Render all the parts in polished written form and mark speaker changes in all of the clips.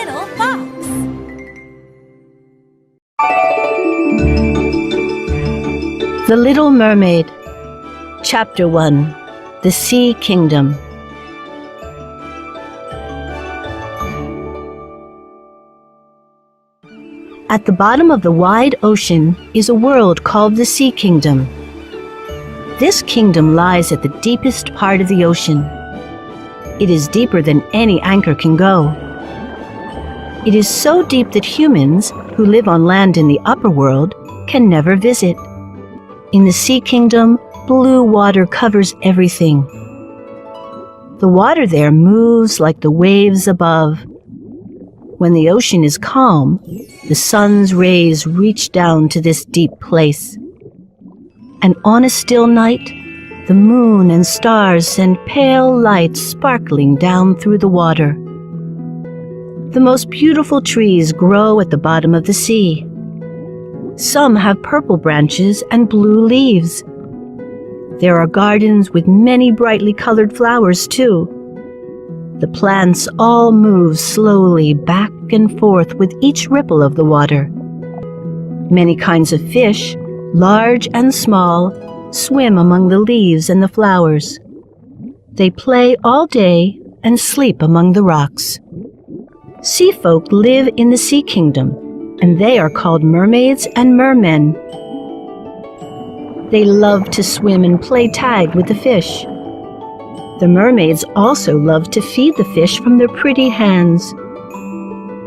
Speaker 1: little fox.
Speaker 2: The Little Mermaid. Chapter 1. The Sea Kingdom. At the bottom of the wide ocean is a world called the Sea Kingdom. This kingdom lies at the deepest part of the ocean. It is deeper than any anchor can go. It is so deep that humans, who live on land in the upper world, can never visit. In the Sea Kingdom, blue water covers everything. The water there moves like the waves above. When the ocean is calm, the sun's rays reach down to this deep place. And on a still night, the moon and stars send pale light sparkling down through the water. The most beautiful trees grow at the bottom of the sea. Some have purple branches and blue leaves. There are gardens with many brightly colored flowers, too. The plants all move slowly back and forth with each ripple of the water. Many kinds of fish, large and small, swim among the leaves and the flowers. They play all day and sleep among the rocks. Sea folk live in the Sea Kingdom, and they are called mermaids and mermen. They love to swim and play tag with the fish. The mermaids also love to feed the fish from their pretty hands.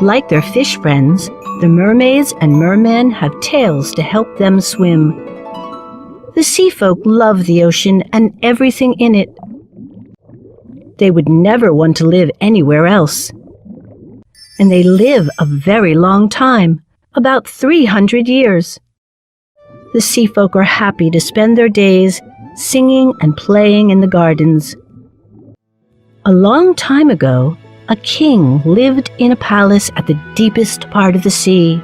Speaker 2: Like their fish friends, the mermaids and mermen have tails to help them swim. The sea folk love the ocean and everything in it. They would never want to live anywhere else. And they live a very long time, about 300 years. The sea folk are happy to spend their days singing and playing in the gardens. A long time ago, a king lived in a palace at the deepest part of the sea.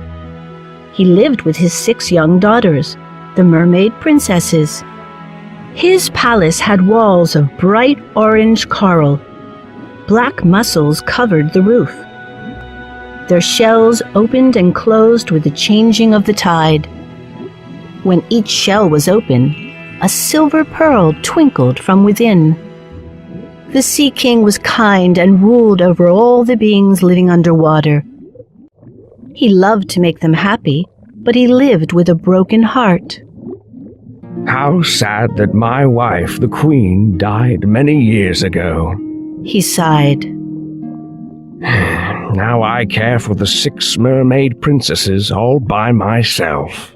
Speaker 2: He lived with his 6 young daughters, the mermaid princesses. His palace had walls of bright orange coral. Black mussels covered the roof. Their shells opened and closed with the changing of the tide. When each shell was open, a silver pearl twinkled from within. The Sea King was kind and ruled over all the beings living underwater. He loved to make them happy, but he lived with a broken heart.
Speaker 3: How sad that my wife, the Queen, died many years ago.
Speaker 2: He sighed.
Speaker 3: Now I care for the 6 mermaid princesses all by myself.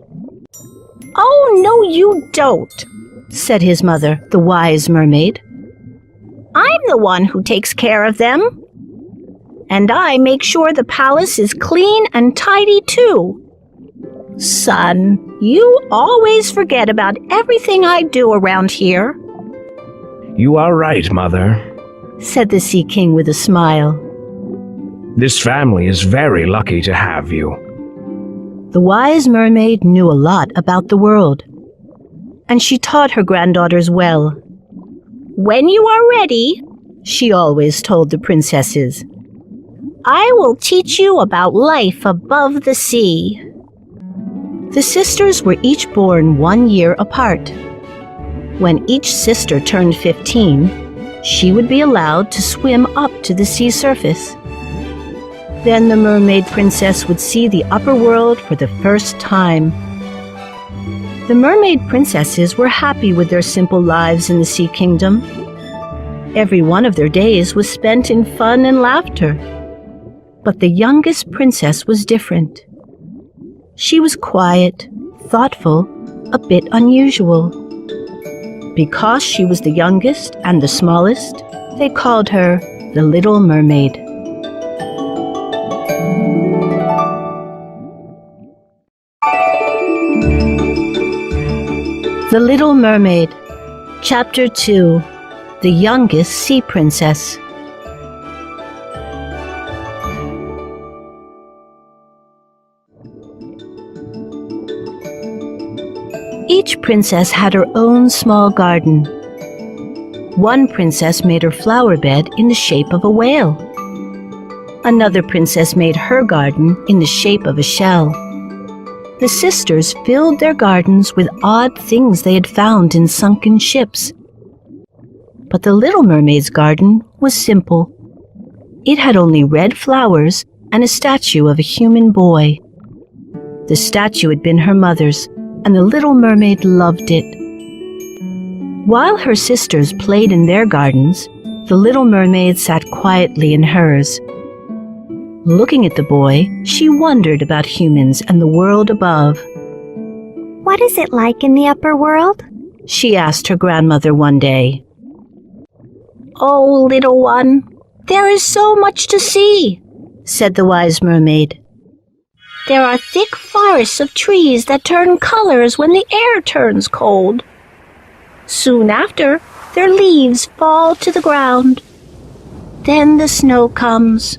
Speaker 2: "Oh, no, you don't," said his mother, the wise mermaid. "I'm the one who takes care of them. And I make sure the palace is clean and tidy, too. Son, you always forget about everything I do around here."
Speaker 3: You are right, Mother,
Speaker 2: said the Sea King with a smile.
Speaker 3: This family is very lucky to have you.
Speaker 2: The wise mermaid knew a lot about the world, and she taught her granddaughters well. "When you are ready," she always told the princesses, "I will teach you about life above the sea." The sisters were each born 1 year apart. When each sister turned 15, she would be allowed to swim up to the sea surface. Then the mermaid princess would see the upper world for the first time. The mermaid princesses were happy with their simple lives in the Sea Kingdom. Every one of their days was spent in fun and laughter. But the youngest princess was different. She was quiet, thoughtful, a bit unusual. Because she was the youngest and the smallest, they called her the Little Mermaid. The Little Mermaid. Chapter 2. The Youngest Sea Princess. Each princess had her own small garden. One princess made her flower bed in the shape of a whale. Another princess made her garden in the shape of a shell. The sisters filled their gardens with odd things they had found in sunken ships. But the Little Mermaid's garden was simple. It had only red flowers and a statue of a human boy. The statue had been her mother's, and the Little Mermaid loved it. While her sisters played in their gardens, the Little Mermaid sat quietly in hers. Looking at the boy, she wondered about humans and the world above.
Speaker 1: "What is it like in the upper world?"
Speaker 2: she asked her grandmother one day. "Oh, little one, there is so much to see," said the wise mermaid. "There are thick forests of trees that turn colors when the air turns cold. Soon after, their leaves fall to the ground. Then the snow comes."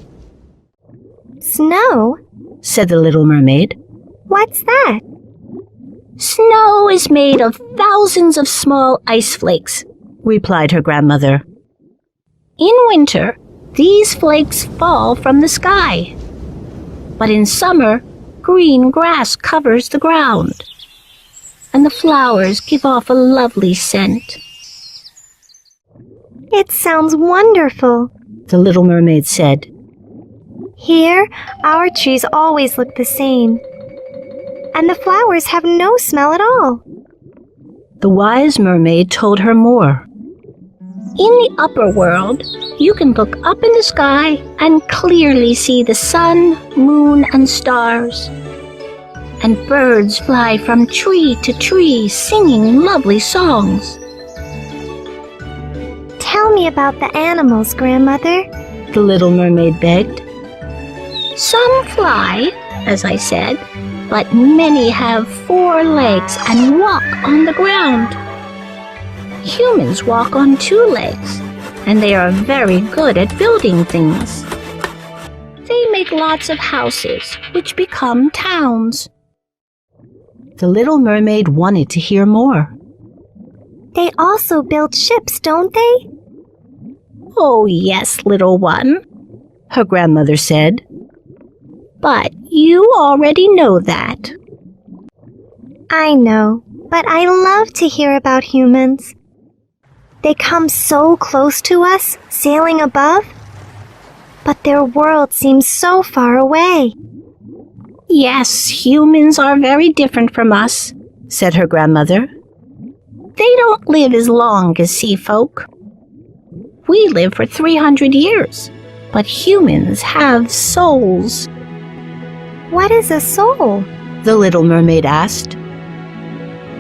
Speaker 1: "Snow?"
Speaker 2: said the Little Mermaid.
Speaker 1: "What's that?"
Speaker 2: "Snow is made of thousands of small ice flakes," replied her grandmother. "In winter, these flakes fall from the sky. But in summer, green grass covers the ground, and the flowers give off a lovely scent."
Speaker 1: "It sounds wonderful,"
Speaker 2: the Little Mermaid said.
Speaker 1: "Here, our trees always look the same, and the flowers have no smell at all."
Speaker 2: The wise mermaid told her more. "In the upper world, you can look up in the sky and clearly see the sun, moon, and stars. And birds fly from tree to tree singing lovely songs."
Speaker 1: "Tell me about the animals, Grandmother,"
Speaker 2: the Little Mermaid begged. "Some fly, as I said, but many have 4 legs and walk on the ground. Humans walk on 2 legs, and they are very good at building things. They make lots of houses, which become towns." The Little Mermaid wanted to hear more.
Speaker 1: "They also build ships, don't they?"
Speaker 2: "Oh, yes, little one," her grandmother said. "But you already know that."
Speaker 1: "I know, but I love to hear about humans. They come so close to us, sailing above, but their world seems so far away."
Speaker 2: "Yes, humans are very different from us," said her grandmother. "They don't live as long as sea folk. We live for 300 years, but humans have souls."
Speaker 1: "What is a soul?"
Speaker 2: the Little Mermaid asked.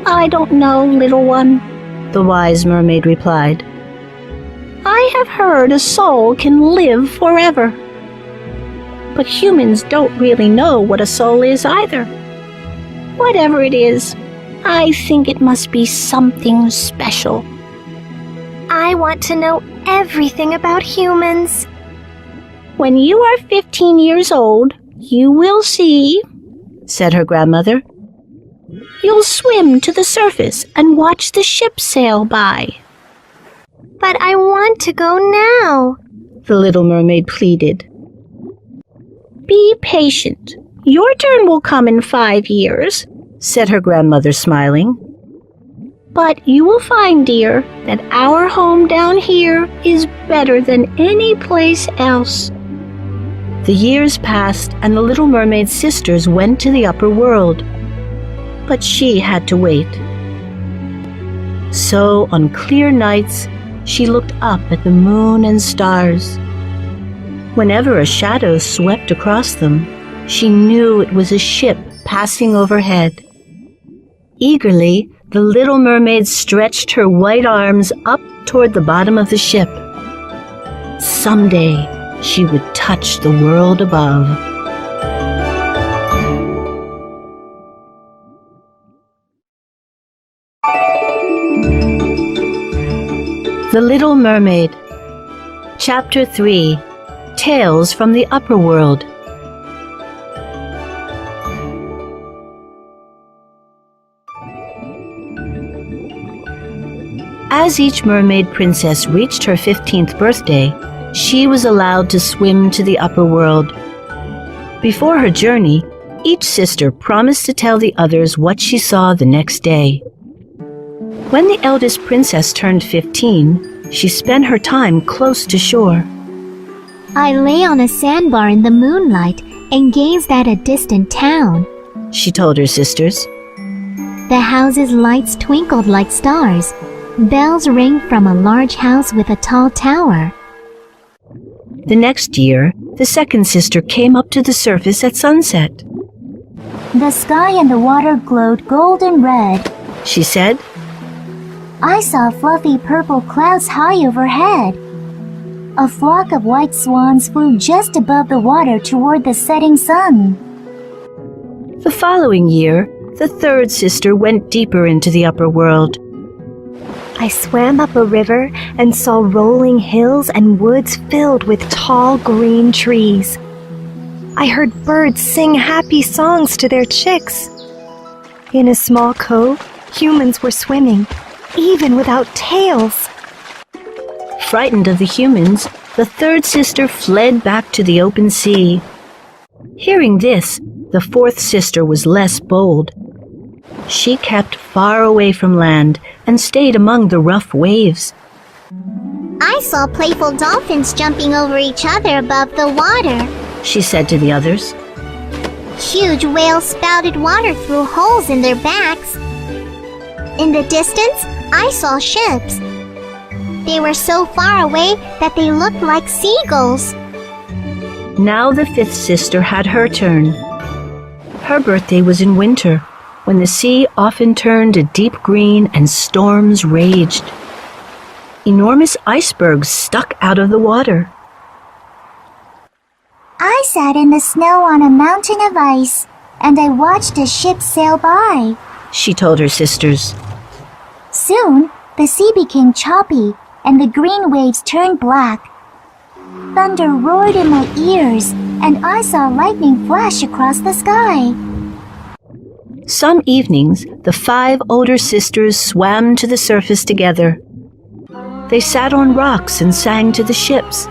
Speaker 2: "I don't know, little one," the wise mermaid replied. "I have heard a soul can live forever. But humans don't really know what a soul is either. Whatever it is, I think it must be something special."
Speaker 1: "I want to know everything about humans."
Speaker 2: "When you are 15 years old, you will see," said her grandmother. "You'll swim to the surface and watch the ships sail by."
Speaker 1: "But I want to go now,"
Speaker 2: the Little Mermaid pleaded. "Be patient. Your turn will come in 5 years," said her grandmother, smiling. "But you will find, dear, that our home down here is better than any place else." The years passed, and the Little Mermaid's sisters went to the upper world. But she had to wait. So, on clear nights, she looked up at the moon and stars. Whenever a shadow swept across them, she knew it was a ship passing overhead. Eagerly, the Little Mermaid stretched her white arms up toward the bottom of the ship. Someday, she would touch the world above. The Little Mermaid. Chapter 3. Tales from the Upper World. As each mermaid princess reached her 15th birthday, she was allowed to swim to the upper world. Before her journey, each sister promised to tell the others what she saw the next day. When the eldest princess turned 15, she spent her time close to shore.
Speaker 4: I lay on a sandbar in the moonlight and gazed at a distant town.
Speaker 2: She told her sisters.
Speaker 4: The house's lights twinkled like stars. Bells rang from a large house with a tall tower.
Speaker 2: The next year, the second sister came up to the surface at sunset.
Speaker 4: The sky and the water glowed golden red.
Speaker 2: She said,
Speaker 4: I saw fluffy purple clouds high overhead. A flock of white swans flew just above the water toward the setting sun.
Speaker 2: The following year, the third sister went deeper into the upper world.
Speaker 1: I swam up a river and saw rolling hills and woods filled with tall green trees. I heard birds sing happy songs to their chicks. In a small cove, humans were swimming, even without tails.
Speaker 2: Frightened of the humans, the third sister fled back to the open sea. Hearing this, the fourth sister was less bold. She kept far away from land and stayed among the rough waves.
Speaker 4: I saw playful dolphins jumping over each other above the water.
Speaker 2: She said to the others.
Speaker 4: Huge whales spouted water through holes in their backs. In the distance, I saw ships. They were so far away that they looked like seagulls.
Speaker 2: Now the fifth sister had her turn. Her birthday was in winter, when the sea often turned a deep green and storms raged. Enormous icebergs stuck out of the water.
Speaker 4: I sat in the snow on a mountain of ice, and I watched a ship sail by.
Speaker 2: She told her sisters.
Speaker 4: Soon, the sea became choppy, and the green waves turned black. Thunder roared in my ears, and I saw lightning flash across the sky.
Speaker 2: Some evenings, the 5 older sisters swam to the surface together. They sat on rocks and sang to the ships.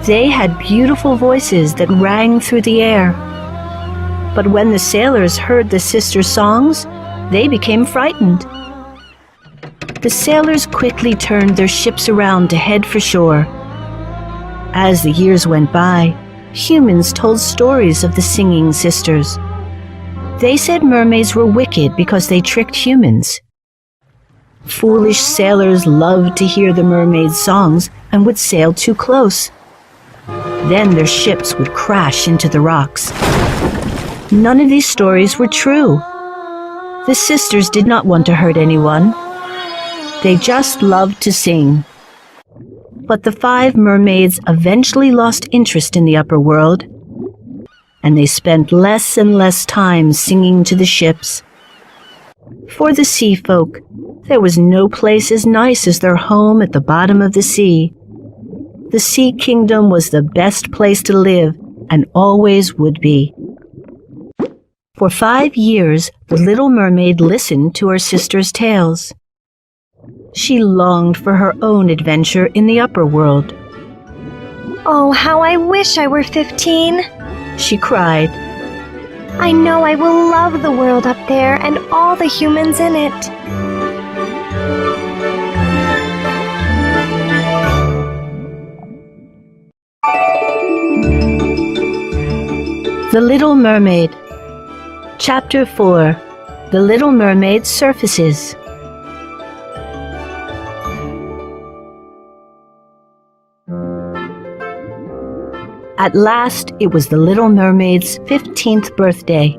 Speaker 2: They had beautiful voices that rang through the air. But when the sailors heard the sisters' songs, they became frightened. The sailors quickly turned their ships around to head for shore. As the years went by, humans told stories of the singing sisters. They said mermaids were wicked because they tricked humans. Foolish sailors loved to hear the mermaids' songs and would sail too close. Then their ships would crash into the rocks. None of these stories were true. The sisters did not want to hurt anyone. They just loved to sing. But the 5 mermaids eventually lost interest in the upper world, and they spent less and less time singing to the ships. For the sea folk, there was no place as nice as their home at the bottom of the sea. The Sea Kingdom was the best place to live and always would be. For 5 years, the little mermaid listened to her sister's tales. She longed for her own adventure in the upper world.
Speaker 1: Oh, how I wish I were 15.
Speaker 2: She cried.
Speaker 1: I know I will love the world up there and all the humans in it.
Speaker 2: The Little Mermaid. Chapter 4. The Little Mermaid Surfaces. At last, it was the Little Mermaid's 15th birthday.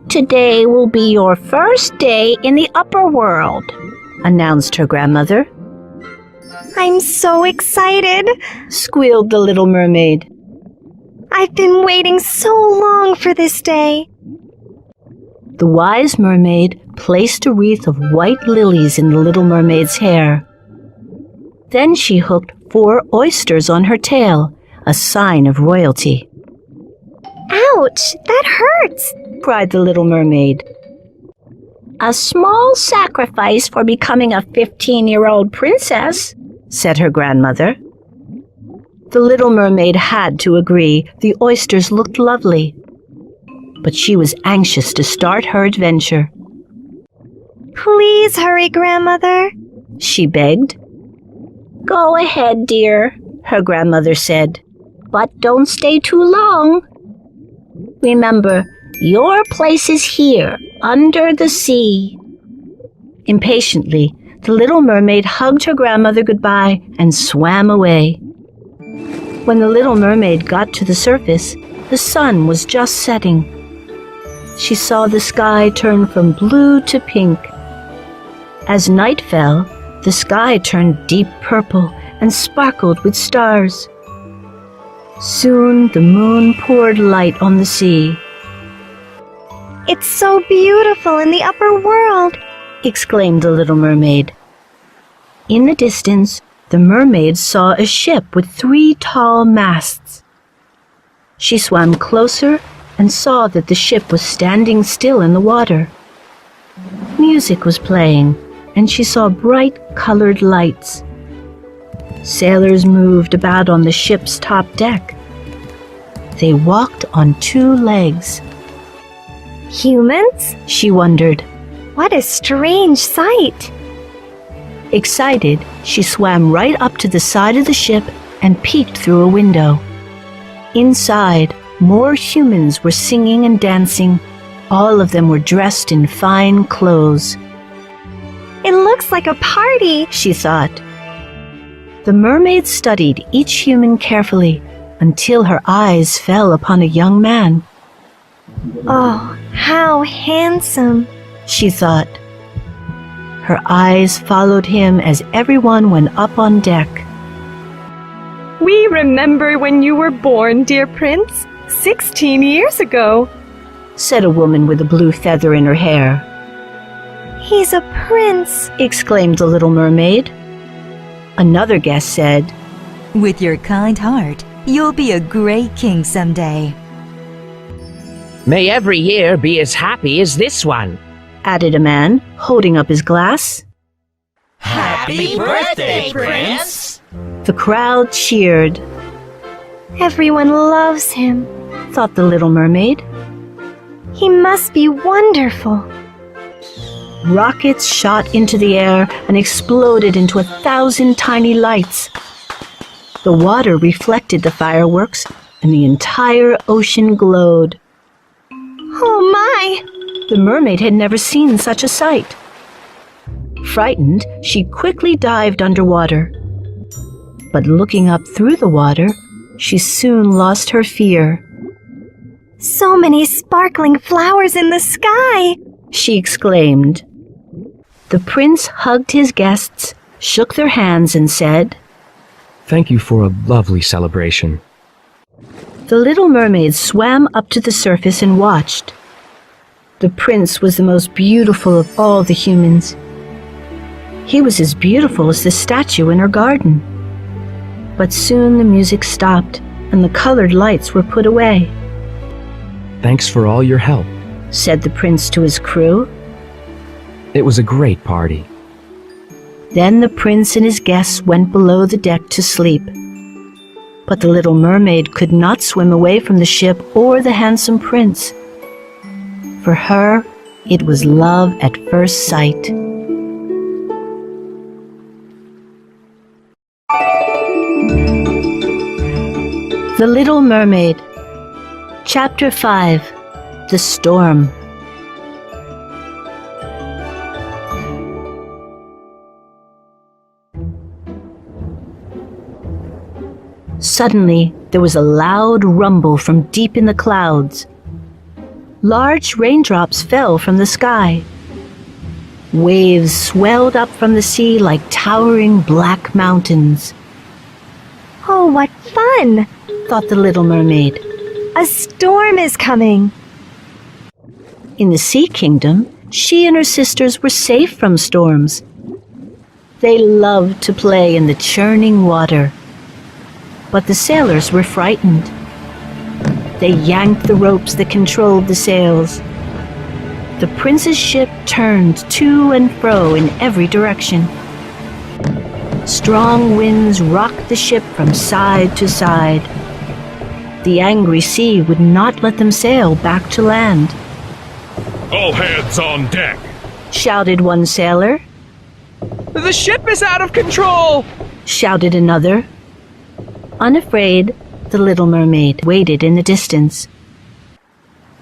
Speaker 2: Today will be your first day in the upper world, announced her grandmother.
Speaker 1: I'm so excited.
Speaker 2: Squealed the Little Mermaid.
Speaker 1: I've been waiting so long for this day.
Speaker 2: The wise mermaid placed a wreath of white lilies in the Little Mermaid's hair. Then she hooked 4 oysters on her tail, a sign of royalty.
Speaker 1: Ouch, that hurts,
Speaker 2: cried the Little Mermaid. A small sacrifice for becoming a 15-year-old princess, said her grandmother. The little mermaid had to agree. The oysters looked lovely. But she was anxious to start her adventure.
Speaker 1: Please hurry, Grandmother.
Speaker 2: She begged. Go ahead, dear, her grandmother said. But don't stay too long. Remember, your place is here, under the sea. Impatiently, the little mermaid hugged her grandmother goodbye and swam away. When the little mermaid got to the surface, the sun was just setting. She saw the sky turn from blue to pink. As night fell, the sky turned deep purple and sparkled with stars. Soon the moon poured light on the sea.
Speaker 1: It's so beautiful in the upper world,
Speaker 2: exclaimed the little mermaid. In the distance, the mermaid saw a ship with 3 tall masts. She swam closer and saw that the ship was standing still in the water. Music was playing, and she saw bright colored lights. Sailors moved about on the ship's top deck. They walked on 2 legs.
Speaker 1: Humans?
Speaker 2: She wondered.
Speaker 1: What a strange sight.
Speaker 2: Excited, she swam right up to the side of the ship and peeked through a window. Inside, more humans were singing and dancing. All of them were dressed in fine clothes.
Speaker 1: It looks like a party,
Speaker 2: she thought. The mermaid studied each human carefully until her eyes fell upon a young man.
Speaker 1: Oh, how handsome,
Speaker 2: she thought. Her eyes followed him as everyone went up on deck.
Speaker 1: We remember when you were born, dear Prince, 16 years ago,
Speaker 2: said a woman with a blue feather in her hair.
Speaker 1: He's a prince,
Speaker 2: exclaimed the little mermaid. Another guest said,
Speaker 5: With your kind heart, you'll be a great king someday.
Speaker 6: May every year be as happy as this one,
Speaker 2: added a man, holding up his glass.
Speaker 7: Happy birthday, Prince!
Speaker 2: The crowd cheered.
Speaker 1: Everyone loves him,
Speaker 2: thought the little mermaid.
Speaker 1: He must be wonderful.
Speaker 2: Rockets shot into the air and exploded into 1,000 tiny lights. The water reflected the fireworks, and the entire ocean glowed.
Speaker 1: Oh my!
Speaker 2: The mermaid had never seen such a sight. Frightened, she quickly dived underwater. But looking up through the water, she soon lost her fear.
Speaker 1: So many sparkling flowers in the sky,
Speaker 2: she exclaimed. The prince hugged his guests, shook their hands, and said,
Speaker 3: Thank you for a lovely celebration.
Speaker 2: The little mermaid swam up to the surface and watched. The prince was the most beautiful of all the humans. He was as beautiful as the statue in her garden. But soon the music stopped and the colored lights were put away.
Speaker 3: Thanks for all your help,
Speaker 2: said the prince to his crew.
Speaker 3: It was a great party.
Speaker 2: Then the prince and his guests went below the deck to sleep. But the little mermaid could not swim away from the ship or the handsome prince. For her, it was love at first sight. The Little Mermaid. Chapter 5. The Storm. Suddenly, there was a loud rumble from deep in the clouds. Large raindrops fell from the sky. Waves swelled up from the sea like towering black mountains.
Speaker 1: Oh, what fun,
Speaker 2: thought the little mermaid.
Speaker 1: A storm is coming.
Speaker 2: In the Sea Kingdom, she and her sisters were safe from storms. They loved to play in the churning water. But the sailors were frightened. They yanked the ropes that controlled the sails. The prince's ship turned to and fro in every direction. Strong winds rocked the ship from side to side. The angry sea would not let them sail back to land.
Speaker 3: All hands on deck!
Speaker 2: Shouted one sailor.
Speaker 6: The ship is out of control!
Speaker 2: Shouted another. Unafraid, the little mermaid waited in the distance.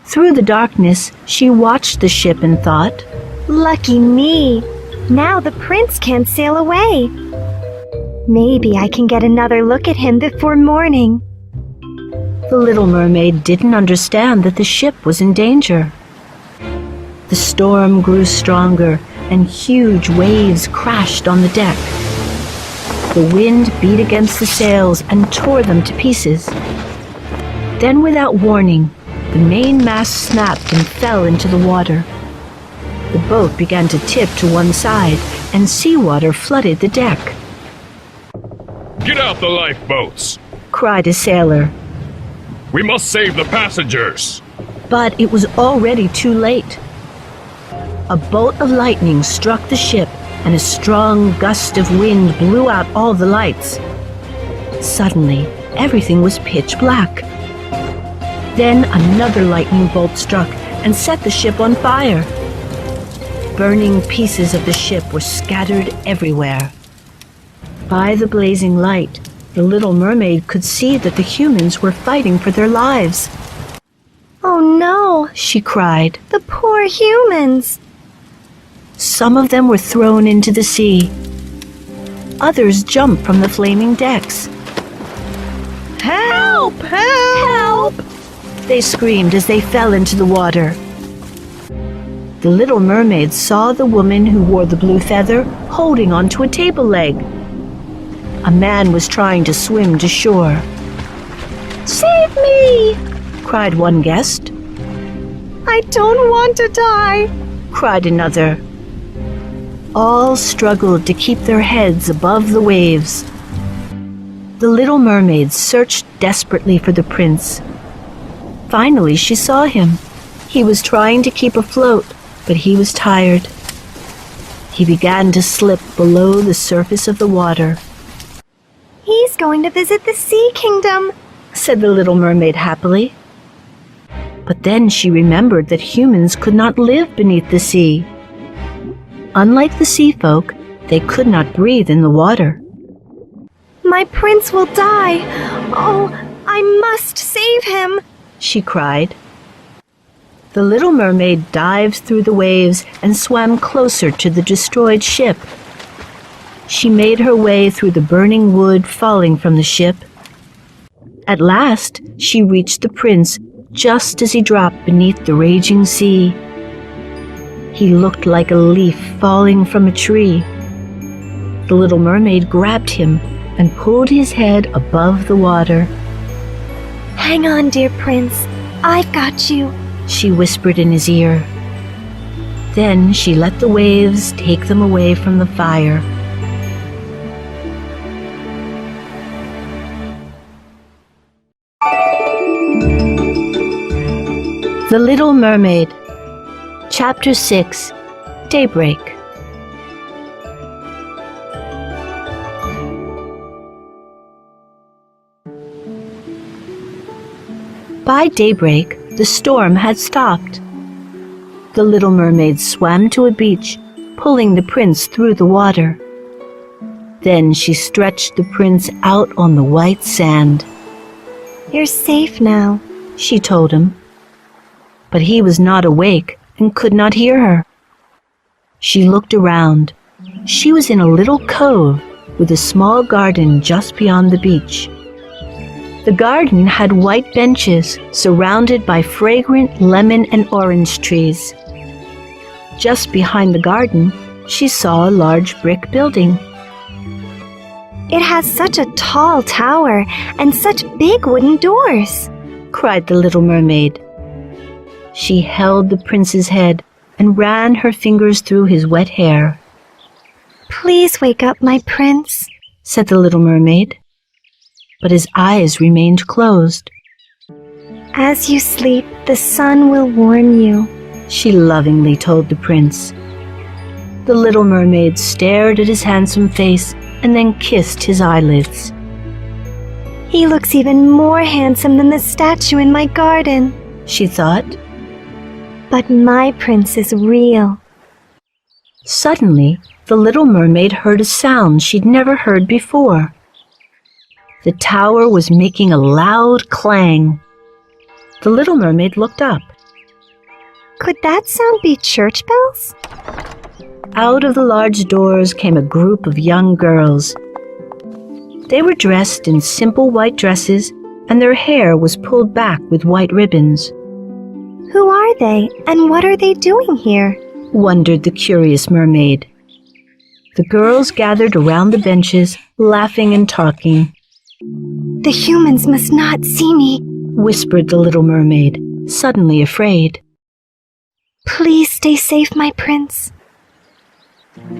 Speaker 2: Through the darkness, she watched the ship and thought,
Speaker 1: Lucky me! Now the prince can't sail away. Maybe I can get another look at him before morning.
Speaker 2: The little mermaid didn't understand that the ship was in danger. The storm grew stronger and huge waves crashed on the deck. The wind beat against the sails and tore them to pieces. Then, without warning, the main mast snapped and fell into the water. The boat began to tip to one side, and seawater flooded the deck.
Speaker 3: Get out the lifeboats!
Speaker 2: Cried a sailor.
Speaker 3: We must save the passengers!
Speaker 2: But it was already too late. A bolt of lightning struck the ship, and a strong gust of wind blew out all the lights. Suddenly, everything was pitch black. Then another lightning bolt struck and set the ship on fire. Burning pieces of the ship were scattered everywhere. By the blazing light, the little mermaid could see that the humans were fighting for their lives.
Speaker 1: Oh no,
Speaker 2: She cried.
Speaker 1: the poor humans!
Speaker 2: Some of them were thrown into the sea. Others jumped from the flaming decks.
Speaker 1: Help! Help!
Speaker 2: They screamed as they fell into the water. The little mermaid saw the woman who wore the blue feather holding onto a table leg. A man was trying to swim to shore. "Save me!" cried one guest.
Speaker 1: I don't want to die!
Speaker 2: Cried another. All struggled to keep their heads above the waves. The little mermaid searched desperately for the prince. Finally, she saw him. He was trying to keep afloat, but he was tired. He began to slip below the surface of the water.
Speaker 1: He's going to visit the Sea Kingdom,
Speaker 2: Said the little mermaid happily. But then she remembered that humans could not live beneath the sea. Unlike the sea folk, they could not breathe in the water.
Speaker 1: My prince will die! Oh, I must save him!
Speaker 2: She cried. The little mermaid dived through the waves and swam closer to the destroyed ship. She made her way through the burning wood falling from the ship. At last, she reached the prince just as he dropped beneath the raging sea. He looked like a leaf falling from a tree. The little mermaid grabbed him and pulled his head above the water.
Speaker 1: Hang on, dear prince. I've got you.
Speaker 2: She whispered in his ear. Then she let the waves take them away from the fire. The Little Mermaid, Chapter 6, Daybreak. By daybreak, the storm had stopped. The little mermaid swam to a beach, pulling the prince through the water. Then she stretched the prince out on the white sand.
Speaker 1: You're safe now,
Speaker 2: She told him. But he was not awake and could not hear her. She looked around. She was in a little cove with a small garden just beyond the beach. The garden had white benches surrounded by fragrant lemon and orange trees. Just behind the garden, she saw a large brick building.
Speaker 1: It has such a tall tower and such big wooden doors,
Speaker 2: cried the little mermaid. She held the prince's head and ran her fingers through his wet hair.
Speaker 1: Please wake up, my prince,
Speaker 2: said the little mermaid. But his eyes remained closed.
Speaker 1: As you sleep, the sun will warm you,
Speaker 2: she lovingly told the prince. The little mermaid stared at his handsome face and then kissed his eyelids.
Speaker 1: He looks even more handsome than the statue in my garden.
Speaker 2: She thought.
Speaker 1: But my prince is real.
Speaker 2: Suddenly, the little mermaid heard a sound she'd never heard before. The tower was making a loud clang. The little mermaid looked up.
Speaker 1: Could that sound be church bells?
Speaker 2: Out of the large doors came a group of young girls. They were dressed in simple white dresses, and their hair was pulled back with white ribbons.
Speaker 1: Who are they, and what are they doing here?
Speaker 2: Wondered the curious mermaid. The girls gathered around the benches, laughing and talking.
Speaker 1: The humans must not see me.
Speaker 2: Whispered the little mermaid, suddenly afraid.
Speaker 1: Please stay safe, my prince.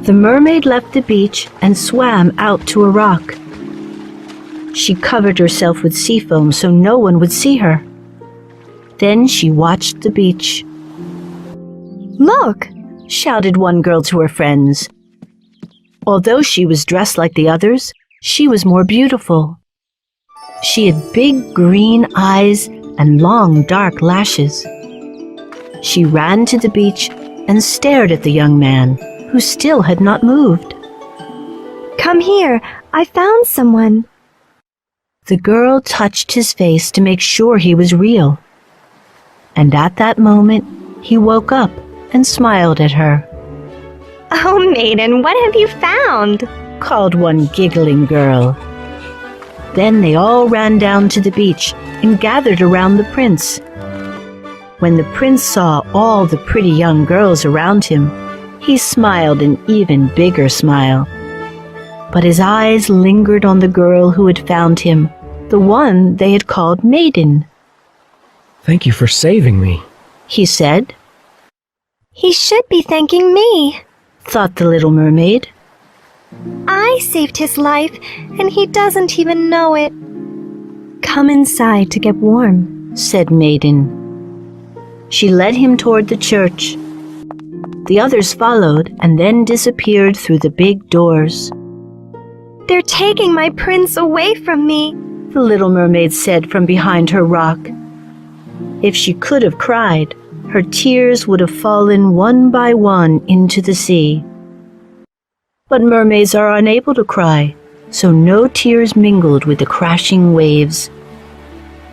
Speaker 2: The mermaid left the beach and swam out to a rock. She covered herself with sea foam so no one would see her. Then she watched the beach.
Speaker 1: Look!
Speaker 2: Shouted one girl to her friends. Although she was dressed like the others, she was more beautiful. She had big green eyes and long dark lashes. She ran to the beach and stared at the young man, who still had not moved.
Speaker 1: Come here, I found someone.
Speaker 2: The girl touched his face to make sure he was real. And at that moment, he woke up and smiled at her.
Speaker 1: Oh, maiden, what have you found?
Speaker 2: Called one giggling girl. Then they all ran down to the beach and gathered around the prince. When the prince saw all the pretty young girls around him, he smiled an even bigger smile. But his eyes lingered on the girl who had found him, the one they had called Maiden.
Speaker 3: Thank you for saving me,
Speaker 2: he said.
Speaker 1: He should be thanking me,
Speaker 2: thought the little mermaid.
Speaker 1: I saved his life, and he doesn't even know it. Come inside to get warm,
Speaker 2: said Maiden. She led him toward the church. The others followed and then disappeared through the big doors.
Speaker 1: They're taking my prince away from me,
Speaker 2: the little mermaid said from behind her rock. If she could have cried, her tears would have fallen one by one into the sea. But mermaids are unable to cry, so no tears mingled with the crashing waves.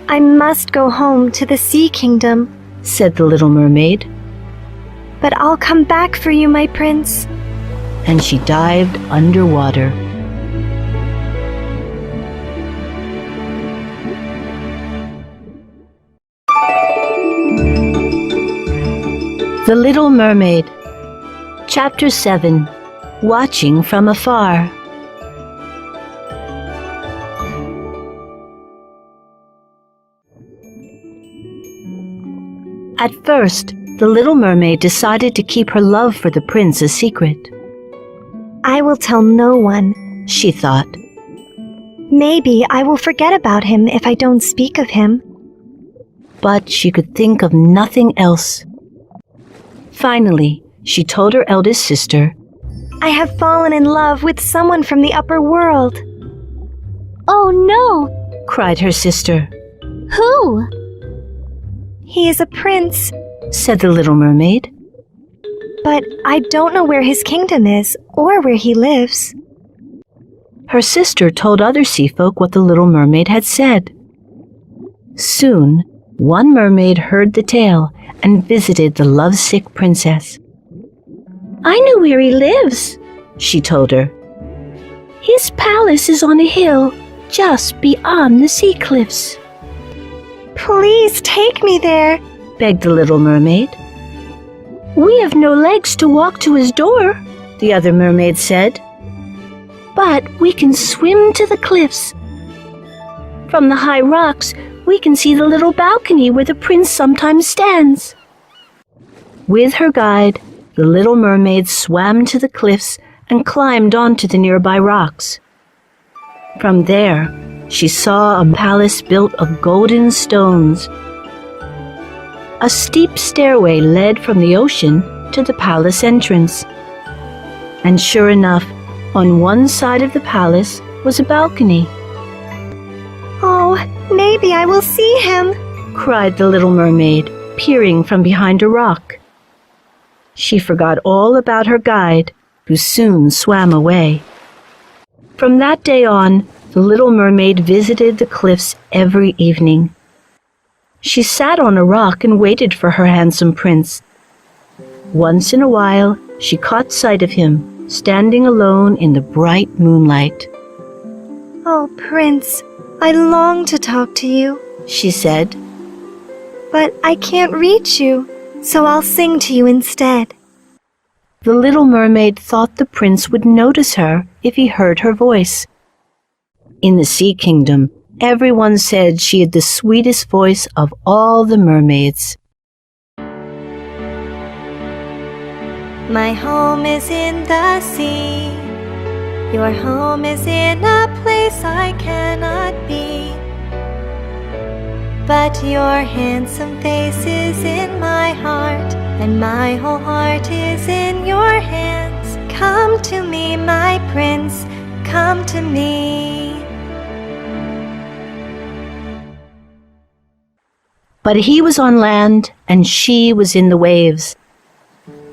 Speaker 1: I must go home to the sea kingdom,
Speaker 2: said the little mermaid.
Speaker 1: But I'll come back for you, my prince.
Speaker 2: And she dived underwater. The Little Mermaid. Chapter 7. Watching from Afar. At first, the little mermaid decided to keep her love for the prince a secret.
Speaker 1: I will tell no one,
Speaker 2: she thought.
Speaker 1: Maybe I will forget about him if I don't speak of him.
Speaker 2: But she could think of nothing else. Finally, she told her eldest sister,
Speaker 1: I have fallen in love with someone from the upper world.
Speaker 4: Oh no!
Speaker 2: Cried her sister.
Speaker 4: Who?
Speaker 1: He is a prince,
Speaker 2: said the little mermaid.
Speaker 1: But I don't know where his kingdom is or where he lives.
Speaker 2: Her sister told other sea folk what the little mermaid had said. Soon, one mermaid heard the tale and visited the lovesick princess. I know where he lives, she told her. His palace is on a hill just beyond the sea cliffs.
Speaker 1: Please take me there,
Speaker 2: begged the little mermaid. We have no legs to walk to his door, the other mermaid said. But we can swim to the cliffs. From the high rocks, we can see the little balcony where the prince sometimes stands. With her guide, the little mermaid swam to the cliffs and climbed onto the nearby rocks. From there, she saw a palace built of golden stones. A steep stairway led from the ocean to the palace entrance. And sure enough, on one side of the palace was a balcony.
Speaker 1: maybe I will see him,
Speaker 2: cried the little mermaid, peering from behind a rock. She forgot all about her guide, who soon swam away. From that day on, the little mermaid visited the cliffs every evening. She sat on a rock and waited for her handsome prince. Once in a while, she caught sight of him, standing alone in the bright moonlight.
Speaker 1: "Oh, Prince, I long to talk to you,"
Speaker 2: she said.
Speaker 1: "but I can't reach you, so I'll sing to you instead."
Speaker 2: The little mermaid thought the prince would notice her if he heard her voice. In the Sea Kingdom, everyone said she had the sweetest voice of all the mermaids.
Speaker 1: My home is in the sea. Your home is in a place I cannot be. But your handsome face is in my heart, and my whole heart is in your hands. Come to me, my prince, come to me.
Speaker 2: But he was on land, and she was in the waves.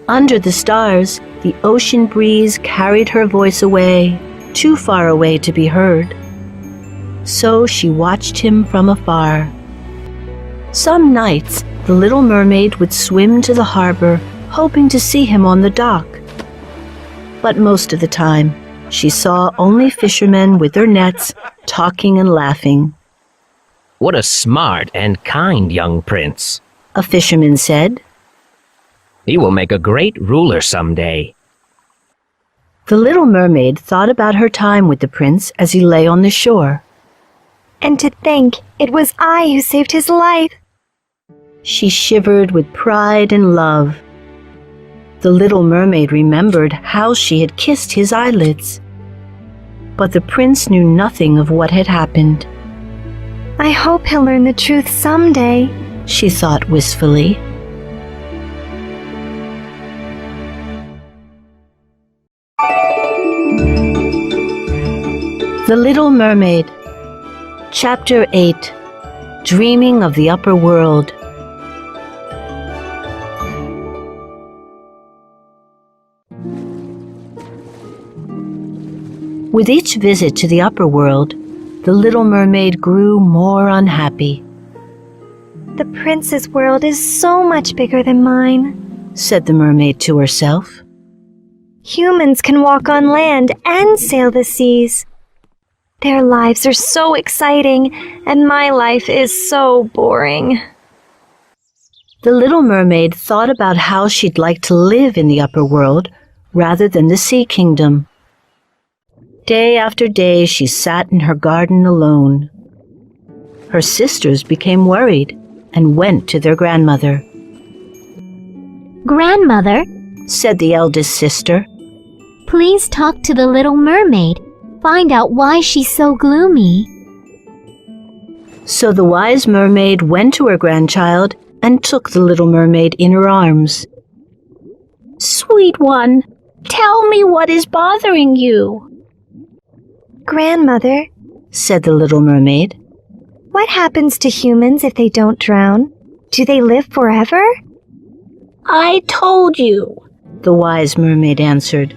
Speaker 2: Under the stars, the ocean breeze carried her voice away, too far away to be heard. So she watched him from afar. Some nights, the little mermaid would swim to the harbor, hoping to see him on the dock. But most of the time, she saw only fishermen with their nets, talking and laughing.
Speaker 6: What a smart and kind young prince.
Speaker 2: A fisherman said.
Speaker 6: He will make a great ruler someday.
Speaker 2: The little mermaid thought about her time with the prince as he lay on the shore.
Speaker 1: And to think it was I who saved his life.
Speaker 2: She shivered with pride and love. The little mermaid remembered how she had kissed his eyelids. But the prince knew nothing of what had happened.
Speaker 1: I hope he'll learn the truth someday,
Speaker 2: she thought wistfully. The Little Mermaid. Chapter 8. Dreaming of the Upper World. With each visit to the upper world, the little mermaid grew more unhappy.
Speaker 1: The prince's world is so much bigger than mine,
Speaker 2: said the mermaid to herself.
Speaker 1: Humans can walk on land and sail the seas. Their lives are so exciting, and my life is so boring.
Speaker 2: The little mermaid thought about how she'd like to live in the upper world rather than the Sea Kingdom. Day after day, she sat in her garden alone. Her sisters became worried and went to their grandmother.
Speaker 4: Grandmother,
Speaker 2: said the eldest sister,
Speaker 4: please talk to the little mermaid. Find out why she's so gloomy.
Speaker 2: So the wise mermaid went to her grandchild and took the little mermaid in her arms. Sweet one, tell me what is bothering you.
Speaker 1: Grandmother,
Speaker 2: said the little mermaid,
Speaker 1: what happens to humans if they don't drown? Do they live forever?
Speaker 2: I told you, the wise mermaid answered.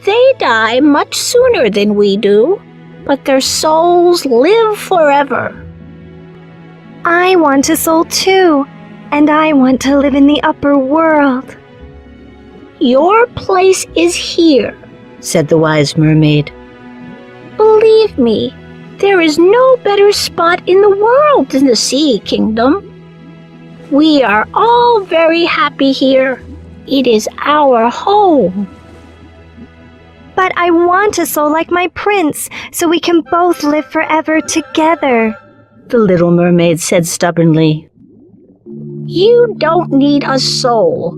Speaker 2: They die much sooner than we do, but their souls live forever.
Speaker 1: I want a soul too, and I want to live in the upper world.
Speaker 2: Your place is here, said the wise mermaid. Believe me, there is no better spot in the world than the Sea Kingdom. We are all very happy here. It is our home.
Speaker 1: But I want a soul like my prince, so we can both live forever together,
Speaker 2: the little mermaid said stubbornly. You don't need a soul,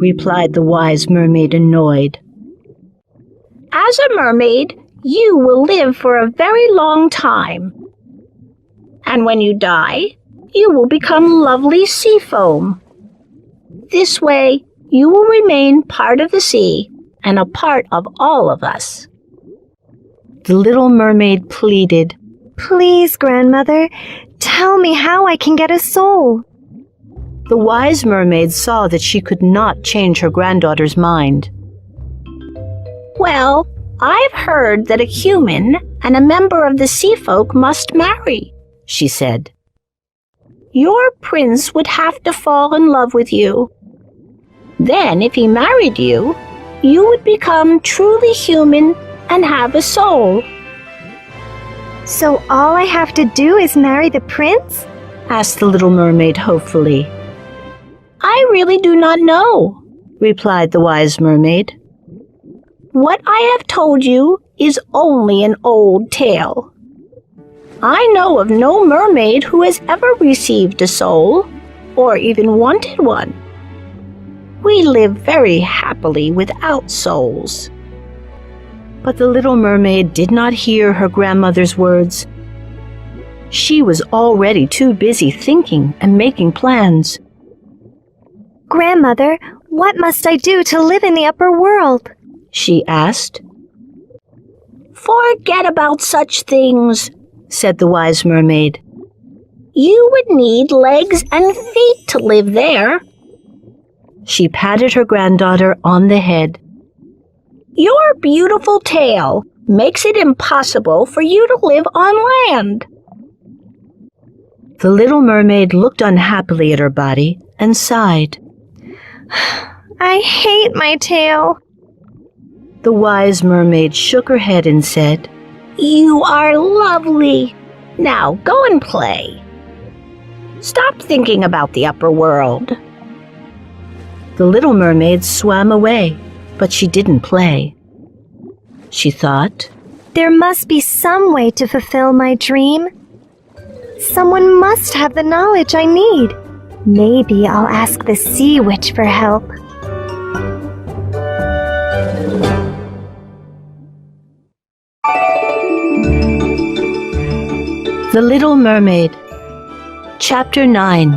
Speaker 2: replied the wise mermaid, annoyed. As a mermaid, you will live for a very long time. And when you die, you will become lovely sea foam. This way, you will remain part of the sea and a part of all of us. The little mermaid pleaded,
Speaker 1: Please, Grandmother, tell me how I can get a soul.
Speaker 2: The wise mermaid saw that she could not change her granddaughter's mind. Well, I've heard that a human and a member of the sea folk must marry, she said. Your prince would have to fall in love with you. Then, if he married you, you would become truly human and have a soul.
Speaker 1: So all I have to do is marry the prince?
Speaker 2: Asked the little mermaid hopefully. I really do not know, replied the wise mermaid. What I have told you is only an old tale. I know of no mermaid who has ever received a soul, or even wanted one. We live very happily without souls. But the little mermaid did not hear her grandmother's words. She was already too busy thinking and making plans.
Speaker 1: Grandmother, what must I do to live in the upper world?
Speaker 2: She asked. Forget about such things, said the wise mermaid. You would need legs and feet to live there. She patted her granddaughter on the head. Your beautiful tail makes it impossible for you to live on land. The little mermaid looked unhappily at her body and sighed.
Speaker 1: I hate my tail.
Speaker 2: The wise mermaid shook her head and said, You are lovely. Now go and play. Stop thinking about the upper world. The little mermaid swam away, but she didn't play. She thought,
Speaker 1: There must be some way to fulfill my dream. Someone must have the knowledge I need. Maybe I'll ask the sea witch for help.
Speaker 2: The Little Mermaid. Chapter 9.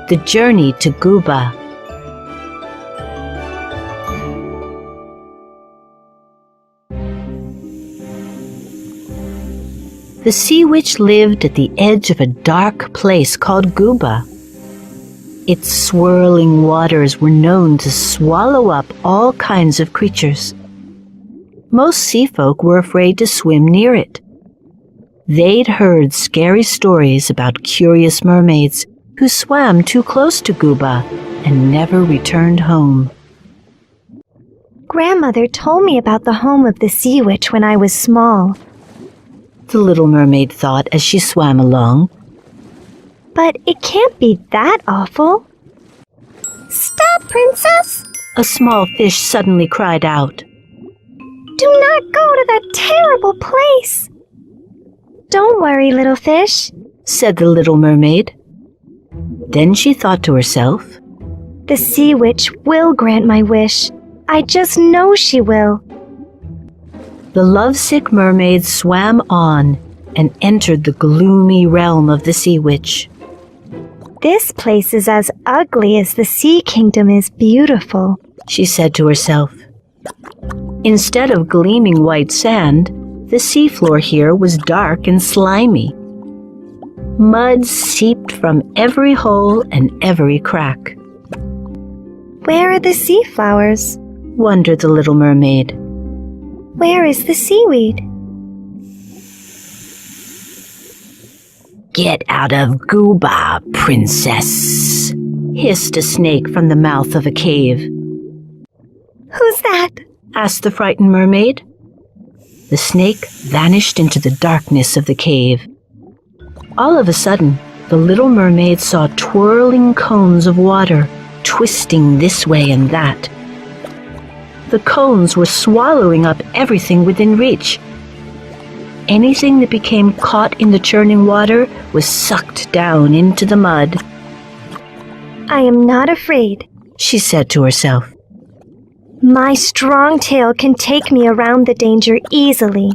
Speaker 2: The Journey to Guba. The sea witch lived at the edge of a dark place called Guba. Its swirling waters were known to swallow up all kinds of creatures. Most sea folk were afraid to swim near it. They'd heard scary stories about curious mermaids who swam too close to Guba and never returned home.
Speaker 1: Grandmother told me about the home of the sea witch when I was small.
Speaker 2: The little mermaid thought as she swam along.
Speaker 1: But it can't be that awful. Stop, Princess!
Speaker 2: A small fish suddenly cried out.
Speaker 1: Do not go to that terrible place! Don't worry, little fish,
Speaker 2: said the little mermaid. Then she thought to herself,
Speaker 1: The sea witch will grant my wish. I just know she will.
Speaker 2: The lovesick mermaid swam on and entered the gloomy realm of the sea witch.
Speaker 1: This place is as ugly as the sea kingdom is beautiful,
Speaker 2: she said to herself. Instead of gleaming white sand, the seafloor here was dark and slimy. Mud seeped from every hole and every crack.
Speaker 1: Where are the sea flowers?
Speaker 2: Wondered the little mermaid.
Speaker 1: Where is the seaweed?
Speaker 2: Get out of Guba, princess, hissed a snake from the mouth of a cave.
Speaker 1: Who's that?
Speaker 2: Asked the frightened mermaid. The snake vanished into the darkness of the cave. All of a sudden, the little mermaid saw twirling cones of water, twisting this way and that. The cones were swallowing up everything within reach. Anything that became caught in the churning water was sucked down into the mud.
Speaker 1: I am not afraid,
Speaker 2: she said to herself.
Speaker 1: My strong tail can take me around the danger easily.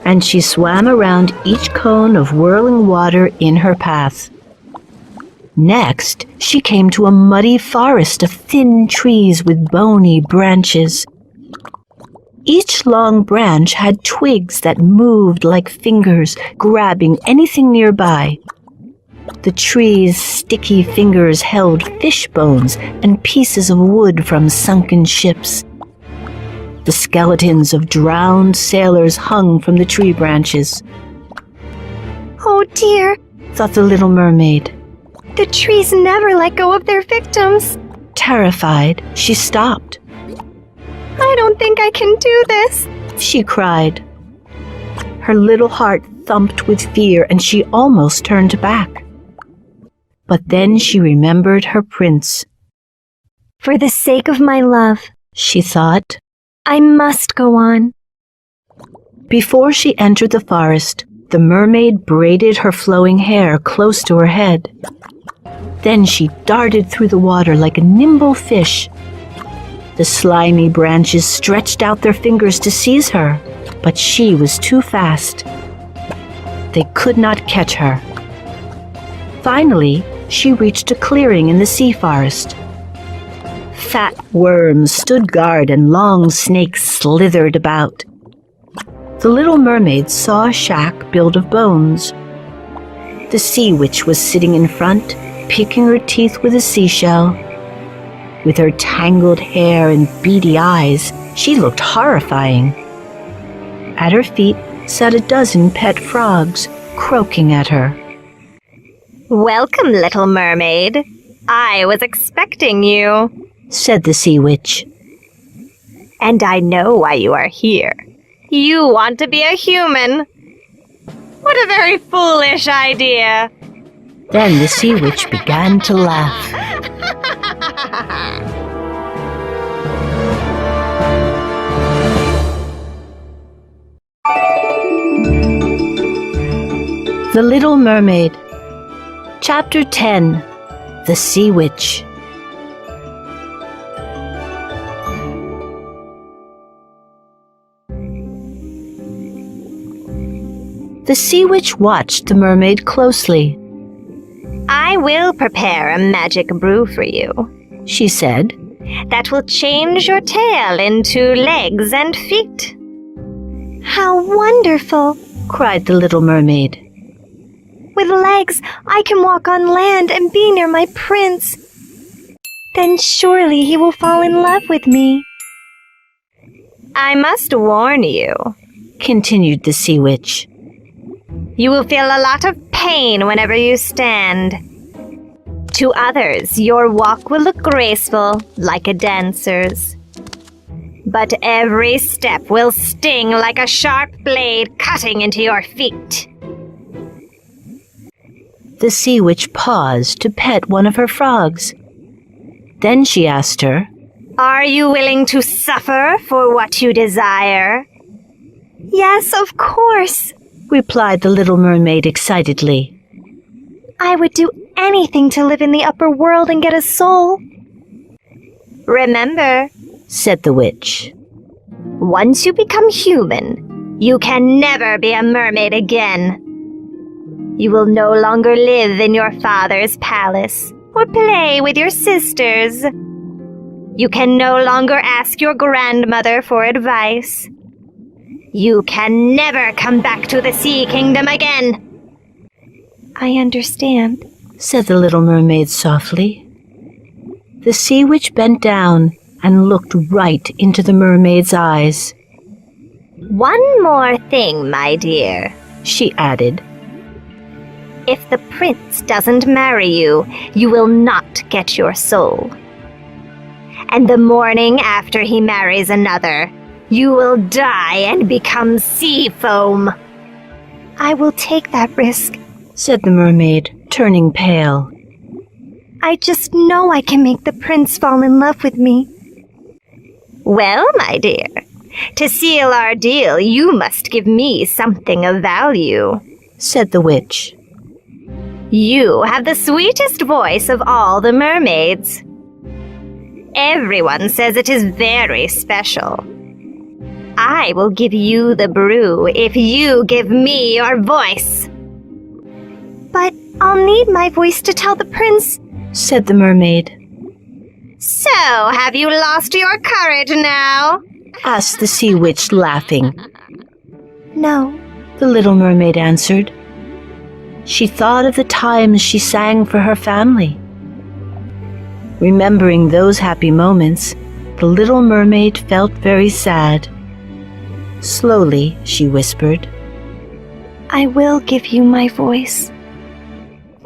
Speaker 2: And she swam around each cone of whirling water in her path. Next, she came to a muddy forest of thin trees with bony branches. Each long branch had twigs that moved like fingers, grabbing anything nearby. The tree's sticky fingers held fish bones and pieces of wood from sunken ships. The skeletons of drowned sailors hung from the tree branches.
Speaker 1: Oh dear,
Speaker 2: Thought the little mermaid.
Speaker 1: the trees never let go of their victims.
Speaker 2: Terrified, she stopped.
Speaker 1: I don't think I can do this.
Speaker 2: She cried. Her little heart thumped with fear and she almost turned back. But then she remembered her prince.
Speaker 1: For the sake of my love,
Speaker 2: She thought.
Speaker 1: I must go on.
Speaker 2: Before she entered the forest, the mermaid braided her flowing hair close to her head. Then she darted through the water like a nimble fish. The slimy branches stretched out their fingers to seize her, but she was too fast. They could not catch her. Finally, she reached a clearing in the sea forest. Fat worms stood guard and long snakes slithered about. The little mermaid saw a shack built of bones. The sea witch was sitting in front, picking her teeth with a seashell. With her tangled hair and beady eyes, she looked horrifying. At her feet sat a dozen pet frogs, croaking at her.
Speaker 1: Welcome, little mermaid. I was expecting you.
Speaker 2: Said the sea witch.
Speaker 1: And I know why you are here. You want to be a human. What a very foolish idea.
Speaker 2: Then the sea witch began to laugh. The Little Mermaid. Chapter 10. The Sea Witch. The sea witch watched the mermaid closely.
Speaker 1: I will prepare a magic brew for you.
Speaker 2: She said,
Speaker 1: That will change your tail into legs and feet. How wonderful!
Speaker 2: cried the little mermaid.
Speaker 1: With legs, I can walk on land and be near my prince. Then surely he will fall in love with me. I must warn you,
Speaker 2: continued the sea witch.
Speaker 1: You will feel a lot of pain whenever you stand. To others, your walk will look graceful, like a dancer's. But every step will sting like a sharp blade cutting into your feet.
Speaker 2: The sea witch paused to pet one of her frogs. Then she asked her,
Speaker 1: Are you willing to suffer for what you desire? Yes, of course,
Speaker 2: replied the little mermaid excitedly.
Speaker 1: I would do anything to live in the upper world and get a soul. Remember,
Speaker 2: said the witch,
Speaker 1: once you become human, you can never be a mermaid again. You will no longer live in your father's palace or play with your sisters. You can no longer ask your grandmother for advice. You can never come back to the Sea Kingdom again. I understand,
Speaker 2: said the little mermaid softly. The sea witch bent down and looked right into the mermaid's eyes.
Speaker 1: One more thing, my dear,
Speaker 2: she added.
Speaker 1: If the prince doesn't marry you, you will not get your soul. And the morning after he marries another, you will die and become sea foam. I will take that risk,
Speaker 2: said the mermaid, turning pale.
Speaker 1: I just know I can make the prince fall in love with me. Well, my dear, to seal our deal, you must give me something of value,
Speaker 2: said the witch.
Speaker 1: You have the sweetest voice of all the mermaids. Everyone says it is very special. I will give you the brew if you give me your voice. But I'll need my voice to tell the prince,
Speaker 2: said the mermaid.
Speaker 1: So, have you lost your courage now?
Speaker 2: asked the sea witch, laughing.
Speaker 1: No.
Speaker 2: The little mermaid answered. She thought of the times she sang for her family. Remembering those happy moments, the little mermaid felt very sad. Slowly, she whispered,
Speaker 1: I will give you my voice.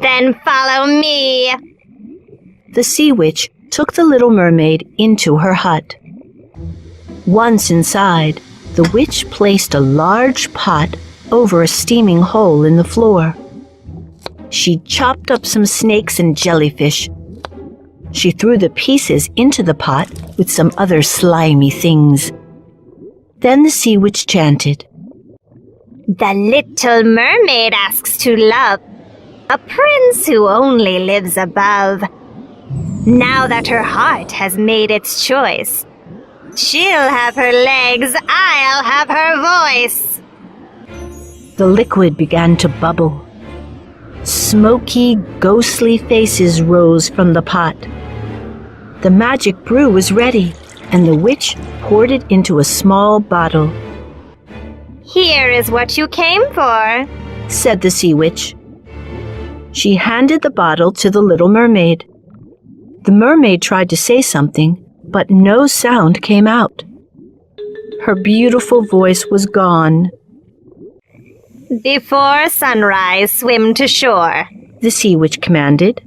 Speaker 4: Then follow me.
Speaker 2: The sea witch took the little mermaid into her hut. Once inside, the witch placed a large pot over a steaming hole in the floor. She chopped up some snakes and jellyfish. She threw the pieces into the pot with some other slimy things. Then the sea witch chanted,
Speaker 4: The little mermaid asks to love a prince who only lives above. Now that her heart has made its choice, she'll have her legs, I'll have her voice.
Speaker 2: The liquid began to bubble. Smoky, ghostly faces rose from the pot. The magic brew was ready, and the witch poured it into a small bottle.
Speaker 4: Here is what you came for,
Speaker 2: said the sea witch. She handed the bottle to the little mermaid. The mermaid tried to say something, but no sound came out. Her beautiful voice was gone.
Speaker 4: Before sunrise, swim to shore.
Speaker 2: The sea witch commanded.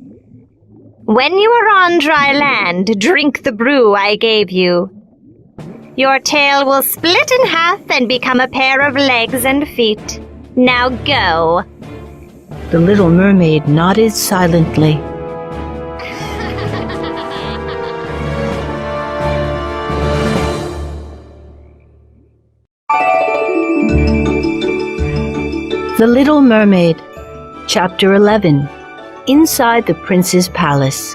Speaker 4: When you are on dry land, drink the brew I gave you. Your tail will split in half and become a pair of legs and feet. Now go.
Speaker 2: The little mermaid nodded silently. The Little Mermaid, Chapter 11, Inside the Prince's Palace.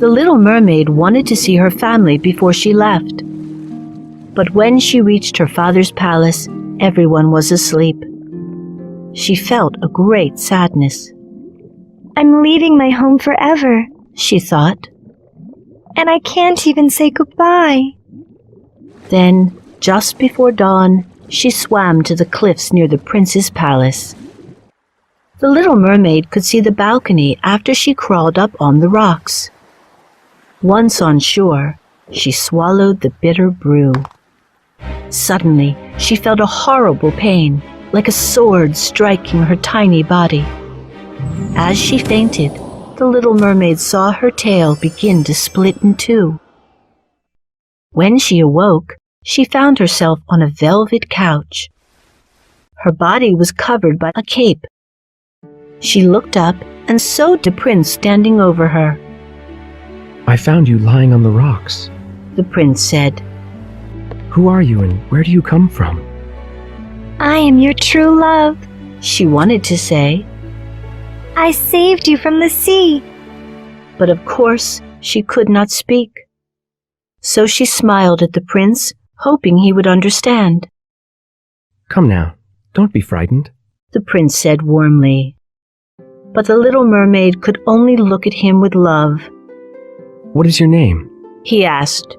Speaker 2: The little mermaid wanted to see her family before she left. But when she reached her father's palace, everyone was asleep. She felt a great sadness.
Speaker 1: I'm leaving my home forever,
Speaker 2: she thought.
Speaker 1: and I can't even say goodbye.
Speaker 2: Then, just before dawn, she swam to the cliffs near the prince's palace. The little mermaid could see the balcony after she crawled up on the rocks. Once on shore, she swallowed the bitter brew. Suddenly, she felt a horrible pain, like a sword striking her tiny body. As she fainted, the little mermaid saw her tail begin to split in two. When she awoke, she found herself on a velvet couch. Her body was covered by a cape. She looked up and saw the prince standing over her.
Speaker 3: I found you lying on the rocks.
Speaker 2: The prince said,
Speaker 3: Who are you and where do you come from?
Speaker 1: I am your true love.
Speaker 2: She wanted to say,
Speaker 1: I saved you from the sea.
Speaker 2: but of course she could not speak. So she smiled at the prince, hoping he would understand.
Speaker 3: Come now, don't be frightened.
Speaker 2: The prince said warmly. But the little mermaid could only look at him with love.
Speaker 3: What is your name?
Speaker 2: He asked.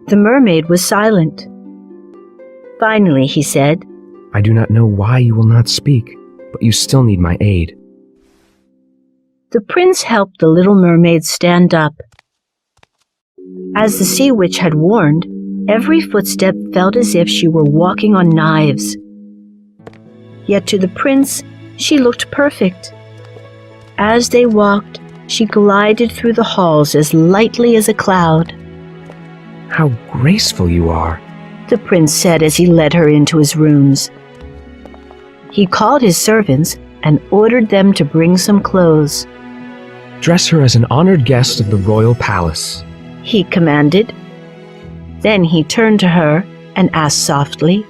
Speaker 2: The mermaid was silent. Finally, he said,
Speaker 3: I do not know why you will not speak, but you still need my aid.
Speaker 2: The prince helped the little mermaid stand up. As the sea witch had warned, every footstep felt as if she were walking on knives. Yet to the prince, she looked perfect. As they walked, she glided through the halls as lightly as a cloud.
Speaker 3: How graceful you are.
Speaker 2: The prince said as he led her into his rooms. He called his servants and ordered them to bring some clothes.
Speaker 3: Dress her as an honored guest of the royal palace.
Speaker 2: He commanded. Then he turned to her and asked softly,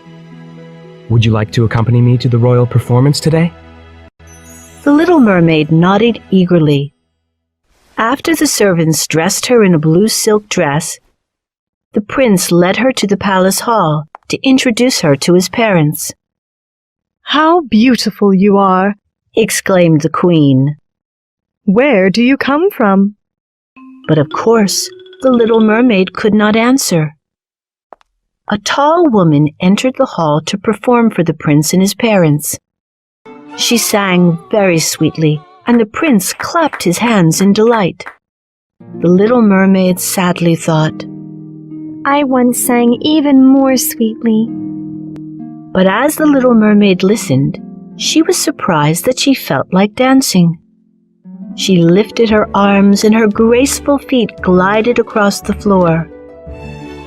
Speaker 3: Would you like to accompany me to the royal performance today?
Speaker 2: The little mermaid nodded eagerly. After the servants dressed her in a blue silk dress, the prince led her to the palace hall to introduce her to his parents.
Speaker 1: How beautiful you are.
Speaker 2: exclaimed the queen.
Speaker 8: Where do you come from?
Speaker 2: But of course, the little mermaid could not answer. A tall woman entered the hall to perform for the prince and his parents. She sang very sweetly, and the prince clapped his hands in delight. The little mermaid sadly thought,
Speaker 1: I once sang even more sweetly.
Speaker 2: but as the little mermaid listened, she was surprised that she felt like dancing. She lifted her arms and her graceful feet glided across the floor.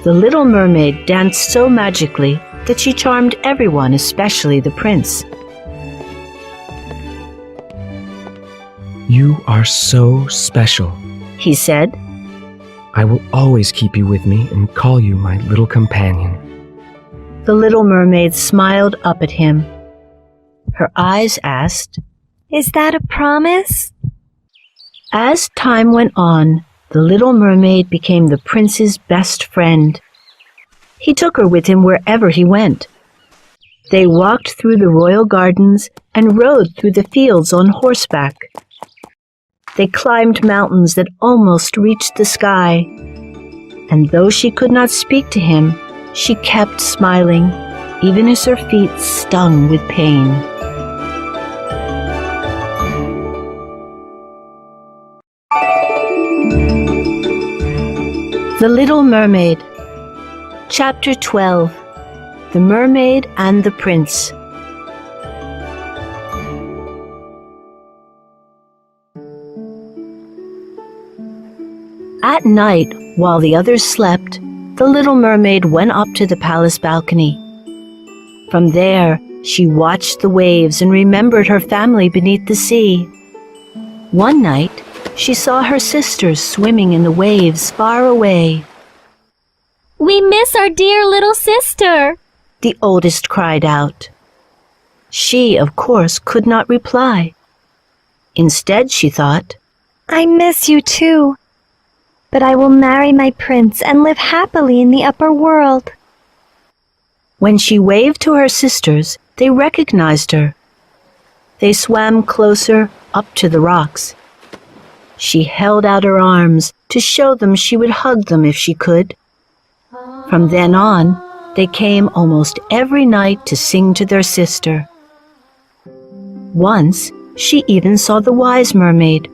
Speaker 2: The little mermaid danced so magically that she charmed everyone, especially the prince.
Speaker 3: You are so special.
Speaker 2: He said,
Speaker 3: I will always keep you with me and call you my little companion.
Speaker 2: The little mermaid smiled up at him. Her eyes asked,
Speaker 1: Is that a promise?
Speaker 2: As time went on, the little mermaid became the prince's best friend. He took her with him wherever he went. They walked through the royal gardens and rode through the fields on horseback. They climbed mountains that almost reached the sky. And though she could not speak to him, she kept smiling, even as her feet stung with pain. The Little Mermaid. Chapter 12. The Mermaid and the Prince. At night, while the others slept, the little mermaid went up to the palace balcony. From there, she watched the waves and remembered her family beneath the sea. One night, she saw her sisters swimming in the waves far away.
Speaker 9: We miss our dear little sister,
Speaker 2: The oldest cried out. She, of course, could not reply. Instead, she thought,
Speaker 1: I miss you too. But I will marry my prince and live happily in the upper world.
Speaker 2: when she waved to her sisters, they recognized her. They swam closer up to the rocks. She held out her arms to show them she would hug them if she could. From then on, they came almost every night to sing to their sister. Once, she even saw the wise mermaid,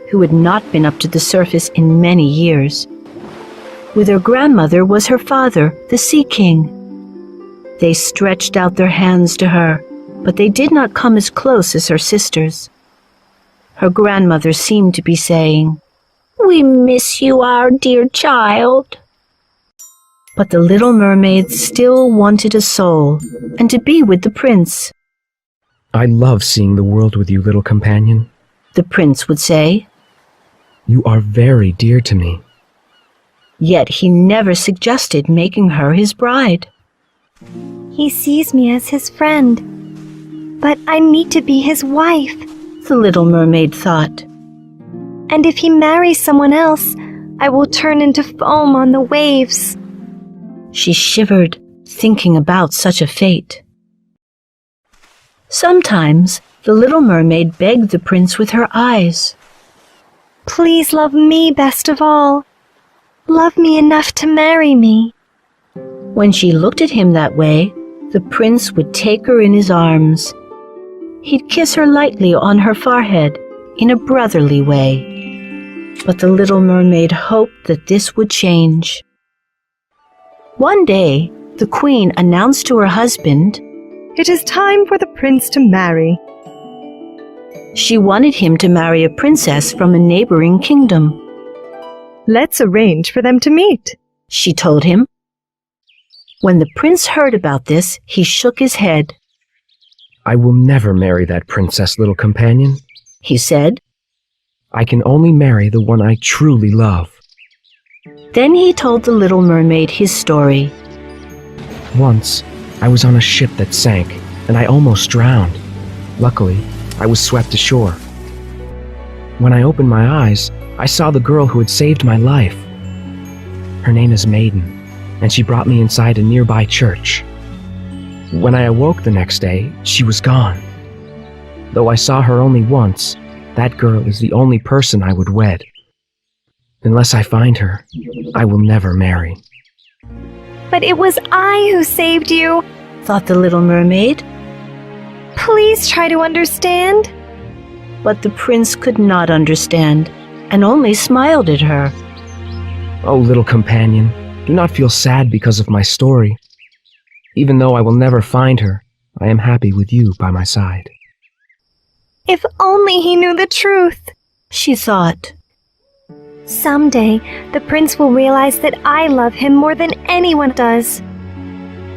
Speaker 2: who had not been up to the surface in many years. With her grandmother was her father, the Sea King. They stretched out their hands to her, but they did not come as close as her sisters. Her grandmother seemed to be saying, "We miss you, our dear child." But the little mermaid still wanted a soul and to be with the prince.
Speaker 3: I love seeing the world with you, little companion.
Speaker 2: The prince would say,
Speaker 3: You are very dear to me.
Speaker 2: yet he never suggested making her his bride.
Speaker 1: He sees me as his friend, but I need to be his wife.
Speaker 2: The little mermaid thought.
Speaker 1: And if he marries someone else, I will turn into foam on the waves.
Speaker 2: She shivered, thinking about such a fate. Sometimes the little mermaid begged the prince with her eyes.
Speaker 1: Please love me best of all. Love me enough to marry me.
Speaker 2: When she looked at him that way, the prince would take her in his arms. He'd kiss her lightly on her forehead in a brotherly way. But the little mermaid hoped that this would change. One day, the queen announced to her husband,
Speaker 8: It is time for the prince to marry.
Speaker 2: she wanted him to marry a princess from a neighboring kingdom.
Speaker 8: Let's arrange for them to meet.
Speaker 2: She told him. When the prince heard about this, he shook his head.
Speaker 3: I will never marry that princess, little companion.
Speaker 2: He said.
Speaker 3: I can only marry the one I truly love.
Speaker 2: Then he told the little mermaid his story.
Speaker 3: Once, I was on a ship that sank, and I almost drowned. Luckily, I was swept ashore. When I opened my eyes, I saw the girl who had saved my life. Her name is Maiden, and she brought me inside a nearby church. When I awoke the next day, she was gone. Though I saw her only once, that girl is the only person I would wed. Unless I find her, I will never marry.
Speaker 1: But it was I who saved you.
Speaker 2: thought the little mermaid.
Speaker 1: Please try to understand.
Speaker 2: But the prince could not understand and only smiled at her.
Speaker 3: Oh, little companion, do not feel sad because of my story. Even though I will never find her, I am happy with you by my side.
Speaker 1: If only he knew the truth.
Speaker 2: She thought.
Speaker 1: Someday, the prince will realize that I love him more than anyone does.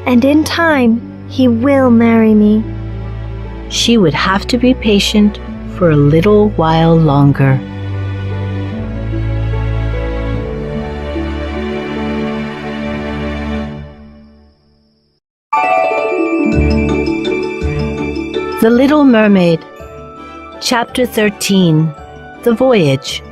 Speaker 1: And in time, he will marry me.
Speaker 2: She would have to be patient for a little while longer. The Little Mermaid, Chapter 13, The Voyage.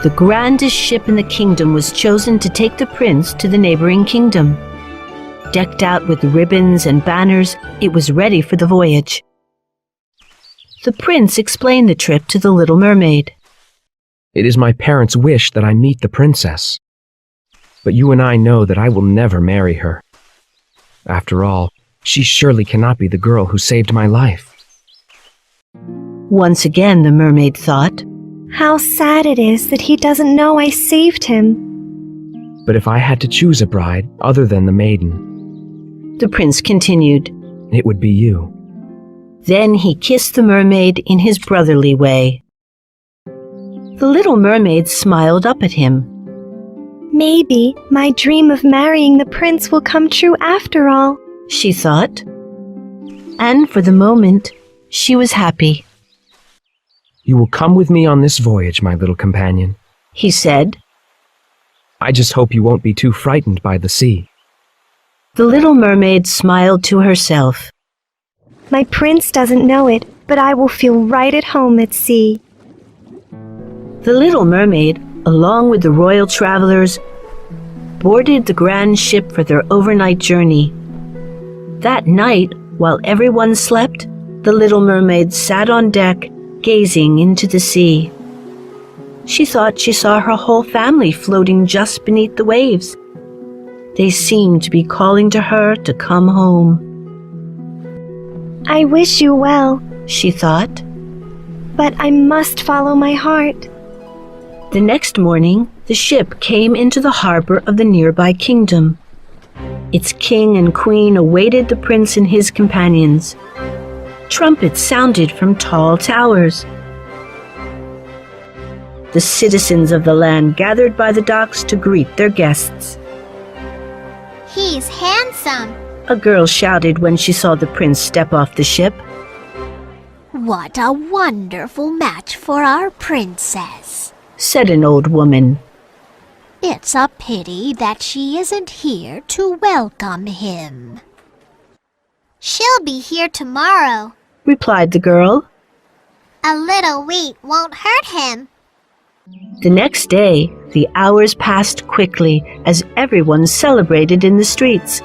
Speaker 2: The grandest ship in the kingdom was chosen to take the prince to the neighboring kingdom. Decked out with ribbons and banners, it was ready for the voyage. The prince explained the trip to the Little Mermaid.
Speaker 3: It is my parents' wish that I meet the princess. But you and I know that I will never marry her. After all, she surely cannot be the girl who saved my life.
Speaker 2: Once again, the mermaid thought,
Speaker 1: How sad it is that he doesn't know I saved him.
Speaker 3: But if I had to choose a bride other than the maiden,
Speaker 2: the prince continued.
Speaker 3: It would be you.
Speaker 2: Then he kissed the mermaid in his brotherly way. The little mermaid smiled up at him.
Speaker 1: Maybe my dream of marrying the prince will come true after all,
Speaker 2: she thought. And for the moment, she was happy.
Speaker 3: You will come with me on this voyage, my little companion,
Speaker 2: he said.
Speaker 3: I just hope you won't be too frightened by the sea.
Speaker 2: The little mermaid smiled to herself.
Speaker 1: My prince doesn't know it, but I will feel right at home at sea.
Speaker 2: The little mermaid, along with the royal travelers, boarded the grand ship for their overnight journey. That night, while everyone slept, the little mermaid sat on deck, gazing into the sea. She thought she saw her whole family floating just beneath the waves. They seemed to be calling to her to come home.
Speaker 1: I wish you well,
Speaker 2: she thought.
Speaker 1: But I must follow my heart.
Speaker 2: The next morning, the ship came into the harbor of the nearby kingdom. Its king and queen awaited the prince and his companions. Trumpets sounded from tall towers. The citizens of the land gathered by the docks to greet their guests.
Speaker 4: He's handsome.
Speaker 2: A girl shouted when she saw the prince step off the ship.
Speaker 10: What a wonderful match for our princess,
Speaker 2: said an old woman.
Speaker 10: It's a pity that she isn't here to welcome him.
Speaker 4: She'll be here tomorrow,
Speaker 2: replied the girl.
Speaker 4: A little wait won't hurt him.
Speaker 2: The next day, the hours passed quickly as everyone celebrated in the streets.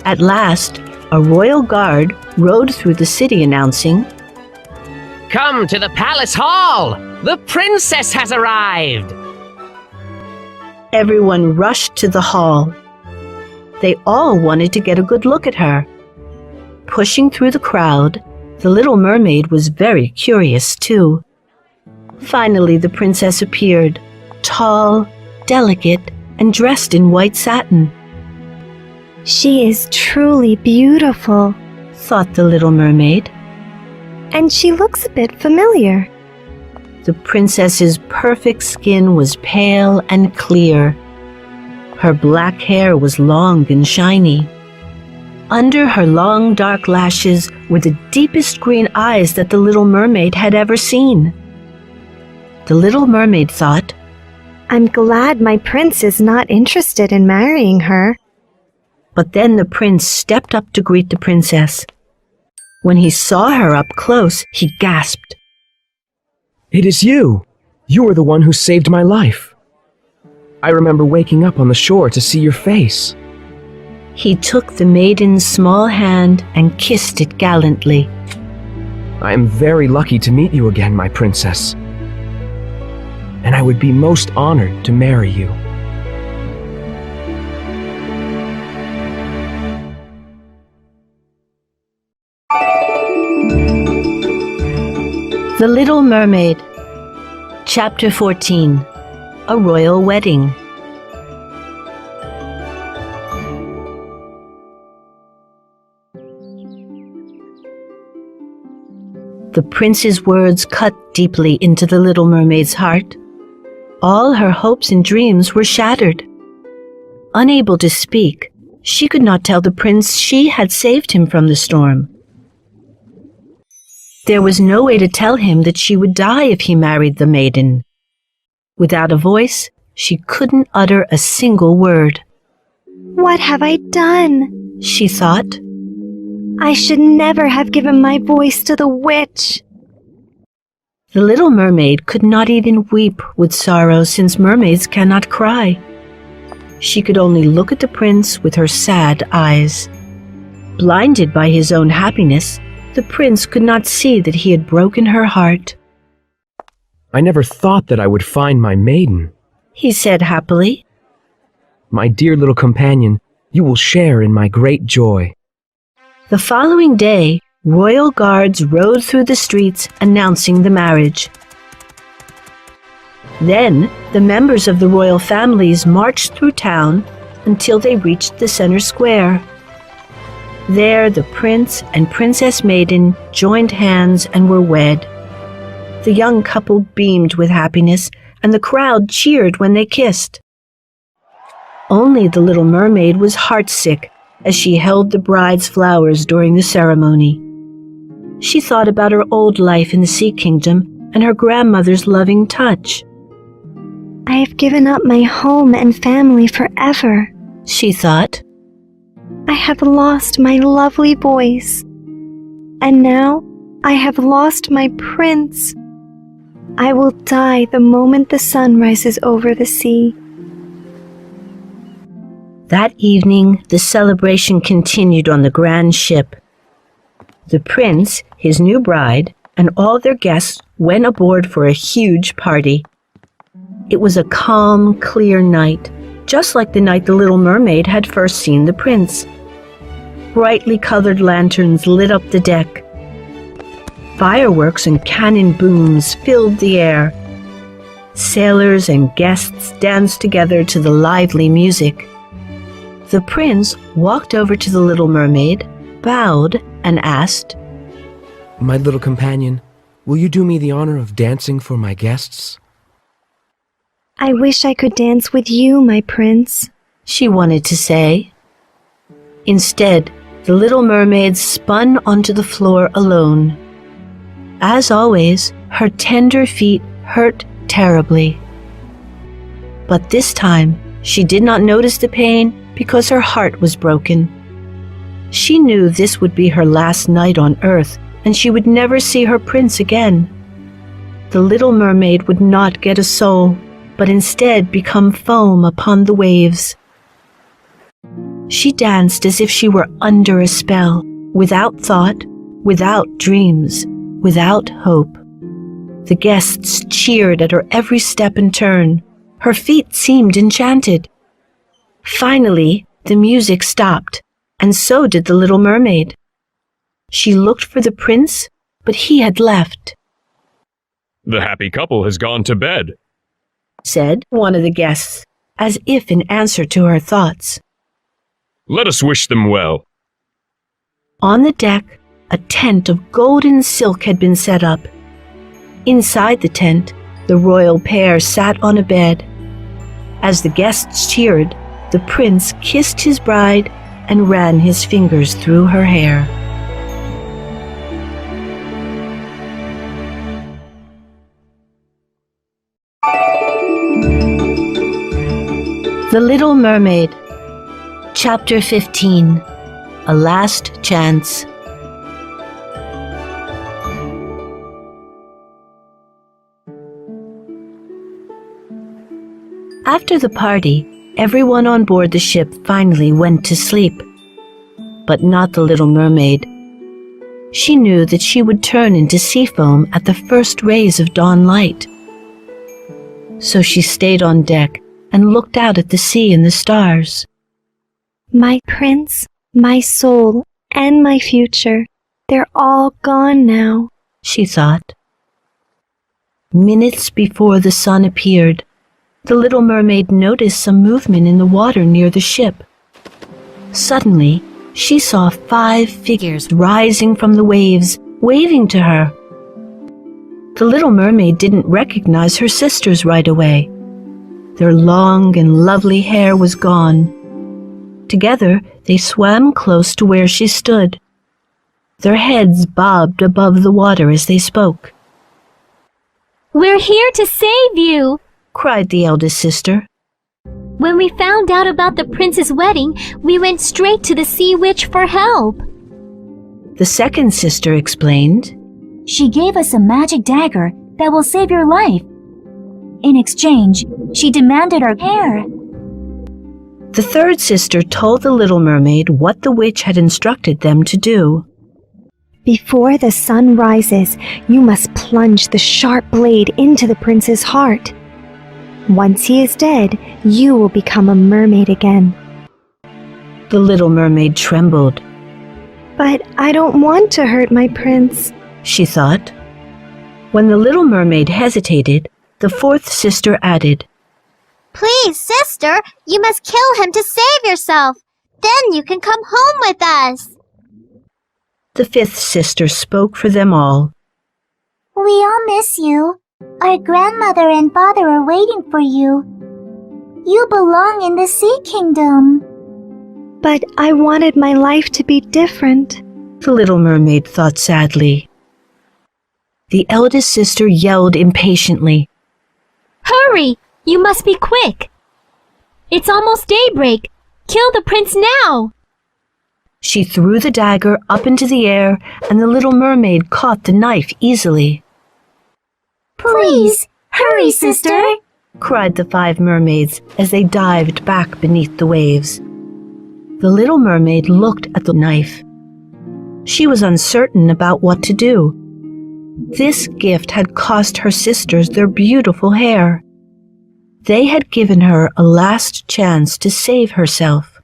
Speaker 2: At last, a royal guard rode through the city announcing,
Speaker 6: Come to the palace hall! The princess has arrived!
Speaker 2: Everyone rushed to the hall. They all wanted to get a good look at her. Pushing through the crowd, the little mermaid was very curious too. Finally, the princess appeared, tall, delicate, and dressed in white satin.
Speaker 1: She is truly beautiful,
Speaker 2: thought the little mermaid.
Speaker 1: And she looks a bit familiar.
Speaker 2: The princess's perfect skin was pale and clear. Her black hair was long and shiny. Under her long dark lashes were the deepest green eyes that the little mermaid had ever seen. The little mermaid thought,
Speaker 1: I'm glad my prince is not interested in marrying her.
Speaker 2: But then the prince stepped up to greet the princess. When he saw her up close, he gasped.
Speaker 3: It is you! You are the one who saved my life. I remember waking up on the shore to see your face.
Speaker 2: He took the maiden's small hand and kissed it gallantly.
Speaker 3: I am very lucky to meet you again, my princess. And I would be most honored to marry you.
Speaker 2: The Little Mermaid. Chapter 14. A Royal Wedding. The prince's words cut deeply into the little mermaid's heart. All her hopes and dreams were shattered. Unable to speak, she could not tell the prince she had saved him from the storm. There was no way to tell him that she would die if he married the maiden. Without a voice, she couldn't utter a single word.
Speaker 1: What have I done?
Speaker 2: She thought.
Speaker 1: I should never have given my voice to the witch.
Speaker 2: The little mermaid could not even weep with sorrow, since mermaids cannot cry. She could only look at the prince with her sad eyes. Blinded by his own happiness, the prince could not see that he had broken her heart.
Speaker 3: I never thought that I would find my maiden,
Speaker 2: he said happily.
Speaker 3: My dear little companion, you will share in my great joy.
Speaker 2: The following day, royal guards rode through the streets announcing the marriage. Then, the members of the royal families marched through town until they reached the center square. There, the prince and princess maiden joined hands and were wed. The young couple beamed with happiness, and the crowd cheered when they kissed. Only the little mermaid was heartsick as she held the bride's flowers during the ceremony. She thought about her old life in the Sea Kingdom and her grandmother's loving touch.
Speaker 1: I have given up my home and family forever,
Speaker 2: she thought.
Speaker 1: I have lost my lovely voice. And now I have lost my prince. I will die the moment the sun rises over the sea.
Speaker 2: That evening, the celebration continued on the grand ship. The prince, his new bride, and all their guests went aboard for a huge party. It was a calm, clear night, just like the night the little mermaid had first seen the prince. Brightly colored lanterns lit up the deck. Fireworks and cannon booms filled the air. Sailors and guests danced together to the lively music. The prince walked over to the little mermaid, bowed, and asked,
Speaker 3: My little companion, will you do me the honor of dancing for my guests?
Speaker 1: I wish I could dance with you, my prince,
Speaker 2: she wanted to say. Instead, the little mermaid spun onto the floor alone. As always, her tender feet hurt terribly. But this time, she did not notice the pain because her heart was broken. She knew this would be her last night on Earth, and she would never see her prince again. The little mermaid would not get a soul, but instead become foam upon the waves. She danced as if she were under a spell, without thought, without dreams, without hope. The guests cheered at her every step and turn. Her feet seemed enchanted. Finally, the music stopped, and so did the little mermaid. She looked for the prince, but he had left.
Speaker 11: The happy couple has gone to bed,
Speaker 2: said one of the guests, as if in answer to her thoughts.
Speaker 11: Let us wish them well.
Speaker 2: On the deck, a tent of golden silk had been set up. Inside the tent, the royal pair sat on a bed. As the guests cheered, the prince kissed his bride and ran his fingers through her hair. The Little Mermaid. Chapter 15. A Last Chance. After the party, everyone on board the ship finally went to sleep. But not the little mermaid. She knew that she would turn into sea foam at the first rays of dawn light. So she stayed on deck and looked out at the sea and the stars.
Speaker 1: My prince, my soul, and my future, they're all gone now,
Speaker 2: she thought. Minutes before the sun appeared, the little mermaid noticed some movement in the water near the ship. Suddenly, she saw 5 figures rising from the waves, waving to her. The little mermaid didn't recognize her sisters right away. Their long and lovely hair was gone. Together, they swam close to where she stood. Their heads bobbed above the water as they spoke.
Speaker 9: "We're here to save you!"
Speaker 2: cried the eldest sister.
Speaker 9: "When we found out about the prince's wedding, we went straight to the sea witch for help."
Speaker 2: The second sister explained,
Speaker 12: "She gave us a magic dagger that will save your life. In exchange, she demanded our hair."
Speaker 2: The third sister told the little mermaid what the witch had instructed them to do.
Speaker 1: Before the sun rises, you must plunge the sharp blade into the prince's heart. Once he is dead, you will become a mermaid again.
Speaker 2: The little mermaid trembled.
Speaker 1: But I don't want to hurt my prince,
Speaker 2: she thought. When the little mermaid hesitated, the fourth sister added,
Speaker 4: "Please, sister, you must kill him to save yourself. Then you can come home with us."
Speaker 2: The fifth sister spoke for them all.
Speaker 12: "We all miss you. Our grandmother and father are waiting for you. You belong in the Sea Kingdom."
Speaker 1: But I wanted my life to be different,
Speaker 2: the little mermaid thought sadly. The eldest sister yelled impatiently,
Speaker 9: "Hurry! You must be quick! It's almost daybreak! Kill the prince now!"
Speaker 2: She threw the dagger up into the air, and the little mermaid caught the knife easily.
Speaker 12: "Please, hurry, sister!"
Speaker 2: cried the 5 mermaids as they dived back beneath the waves. The little mermaid looked at the knife. She was uncertain about what to do. This gift had cost her sisters their beautiful hair. They had given her a last chance to save herself.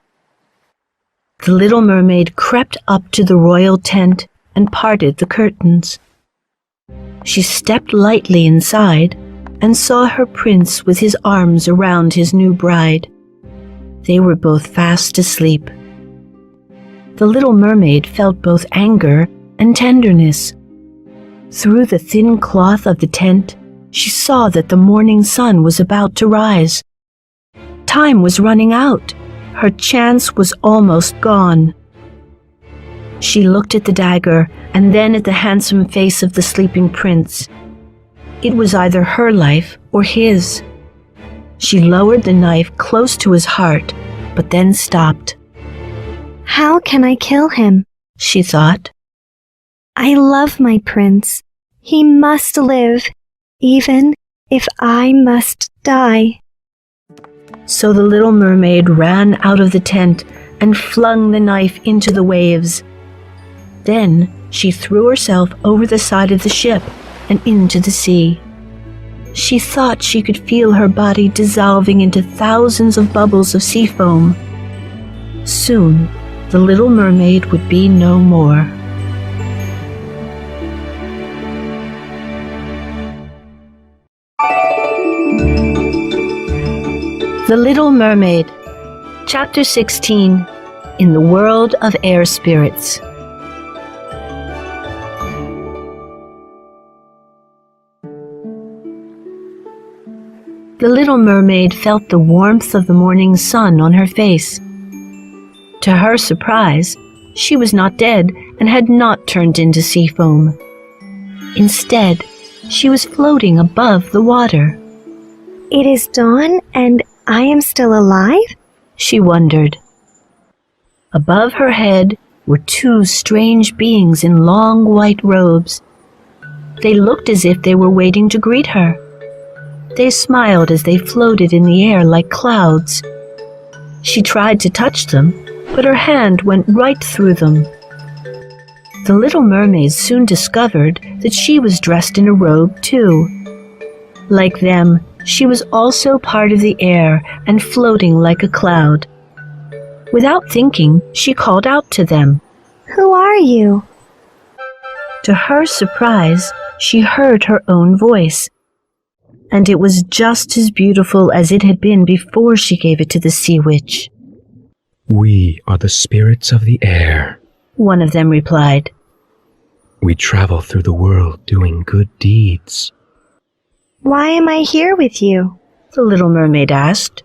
Speaker 2: The little mermaid crept up to the royal tent and parted the curtains. She stepped lightly inside and saw her prince with his arms around his new bride. They were both fast asleep. The little mermaid felt both anger and tenderness. Through the thin cloth of the tent, she saw that the morning sun was about to rise. Time was running out. Her chance was almost gone. She looked at the dagger and then at the handsome face of the sleeping prince. It was either her life or his. She lowered the knife close to his heart, but then stopped.
Speaker 1: How can I kill him?
Speaker 2: She thought.
Speaker 1: I love my prince. He must live, even if I must die.
Speaker 2: So the little mermaid ran out of the tent and flung the knife into the waves. Then she threw herself over the side of the ship and into the sea. She thought she could feel her body dissolving into thousands of bubbles of sea foam. Soon, the little mermaid would be no more. The Little Mermaid, Chapter 16, In the World of Air Spirits. The little mermaid felt the warmth of the morning sun on her face. To her surprise, she was not dead and had not turned into sea foam. Instead, she was floating above the water.
Speaker 1: It is dawn and I am still alive?
Speaker 2: She wondered. Above her head were 2 strange beings in long white robes. They looked as if they were waiting to greet her. They smiled as they floated in the air like clouds. She tried to touch them, but her hand went right through them. The little mermaid soon discovered that she was dressed in a robe too. Like them, she was also part of the air and floating like a cloud. Without thinking, she called out to them.
Speaker 1: Who are you?
Speaker 2: To her surprise, she heard her own voice, and it was just as beautiful as it had been before she gave it to the sea witch.
Speaker 3: We are the spirits of the air,
Speaker 2: one of them replied.
Speaker 3: We travel through the world doing good deeds.
Speaker 1: Why am I here with you?
Speaker 2: The little mermaid asked.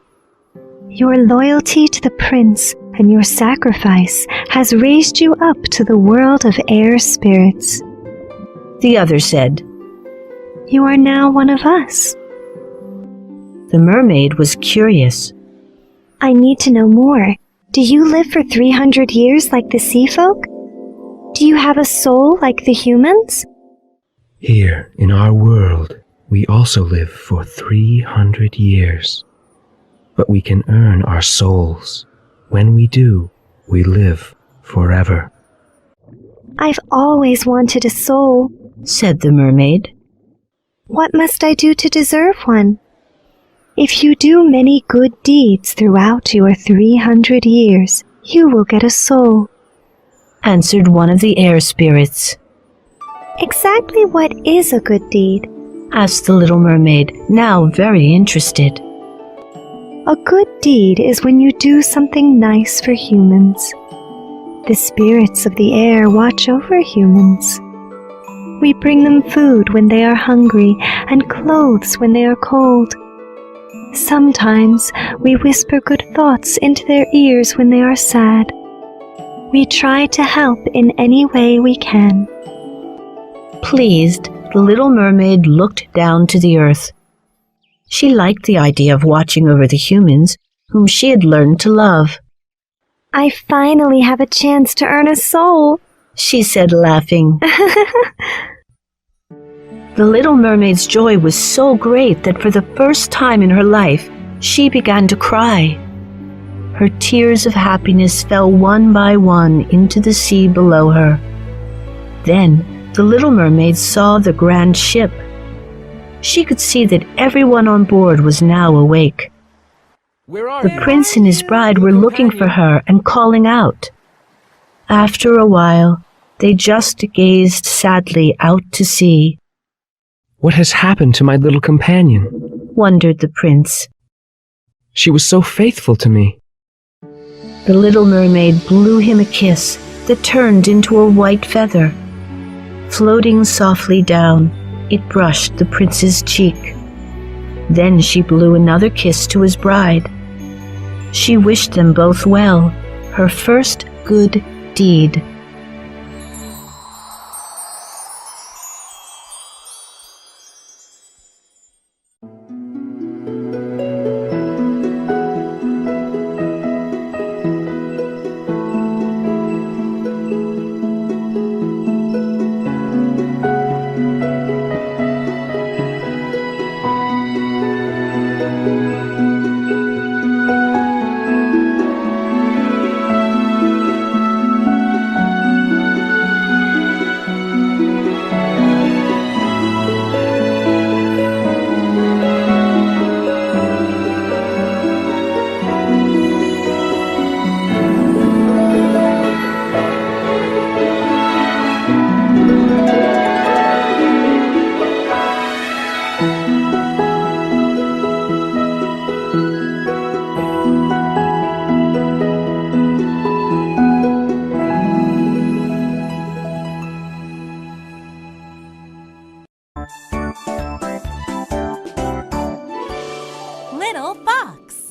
Speaker 1: Your loyalty to the prince and your sacrifice has raised you up to the world of air spirits.
Speaker 2: The other said.
Speaker 1: You are now one of us.
Speaker 2: The mermaid was curious.
Speaker 1: I need to know more. Do you live for 300 years like the sea folk? Do you have a soul like the humans?
Speaker 3: Here in our world, we also live for 300 years. But we can earn our souls. When we do, we live forever.
Speaker 1: I've always wanted a soul,
Speaker 2: said the mermaid.
Speaker 1: What must I do to deserve one? If you do many good deeds throughout your 300 years, you will get a soul,
Speaker 2: answered one of the air spirits.
Speaker 1: Exactly what is a good deed?
Speaker 2: Asked the little mermaid, now very interested.
Speaker 1: A good deed is when you do something nice for humans. The spirits of the air watch over humans. We bring them food when they are hungry and clothes when they are cold. Sometimes we whisper good thoughts into their ears when they are sad. We try to help in any way we can.
Speaker 2: Pleased, the little mermaid looked down to the earth. She liked the idea of watching over the humans, whom she had learned to love.
Speaker 1: I finally have a chance to earn a soul,
Speaker 2: she said, laughing. The little mermaid's joy was so great that for the first time in her life, she began to cry. Her tears of happiness fell one by one into the sea below her. Then the little mermaid saw the grand ship. She could see that everyone on board was now awake. The prince and his bride were looking for her and calling out. After a while, they just gazed sadly out to sea.
Speaker 3: What has happened to my little companion?
Speaker 2: Wondered the prince.
Speaker 3: She was so faithful to me.
Speaker 2: The little mermaid blew him a kiss that turned into a white feather. Floating softly down, it brushed the prince's cheek. Then she blew another kiss to his bride. She wished them both well, her first good deed.
Speaker 13: Little Fox.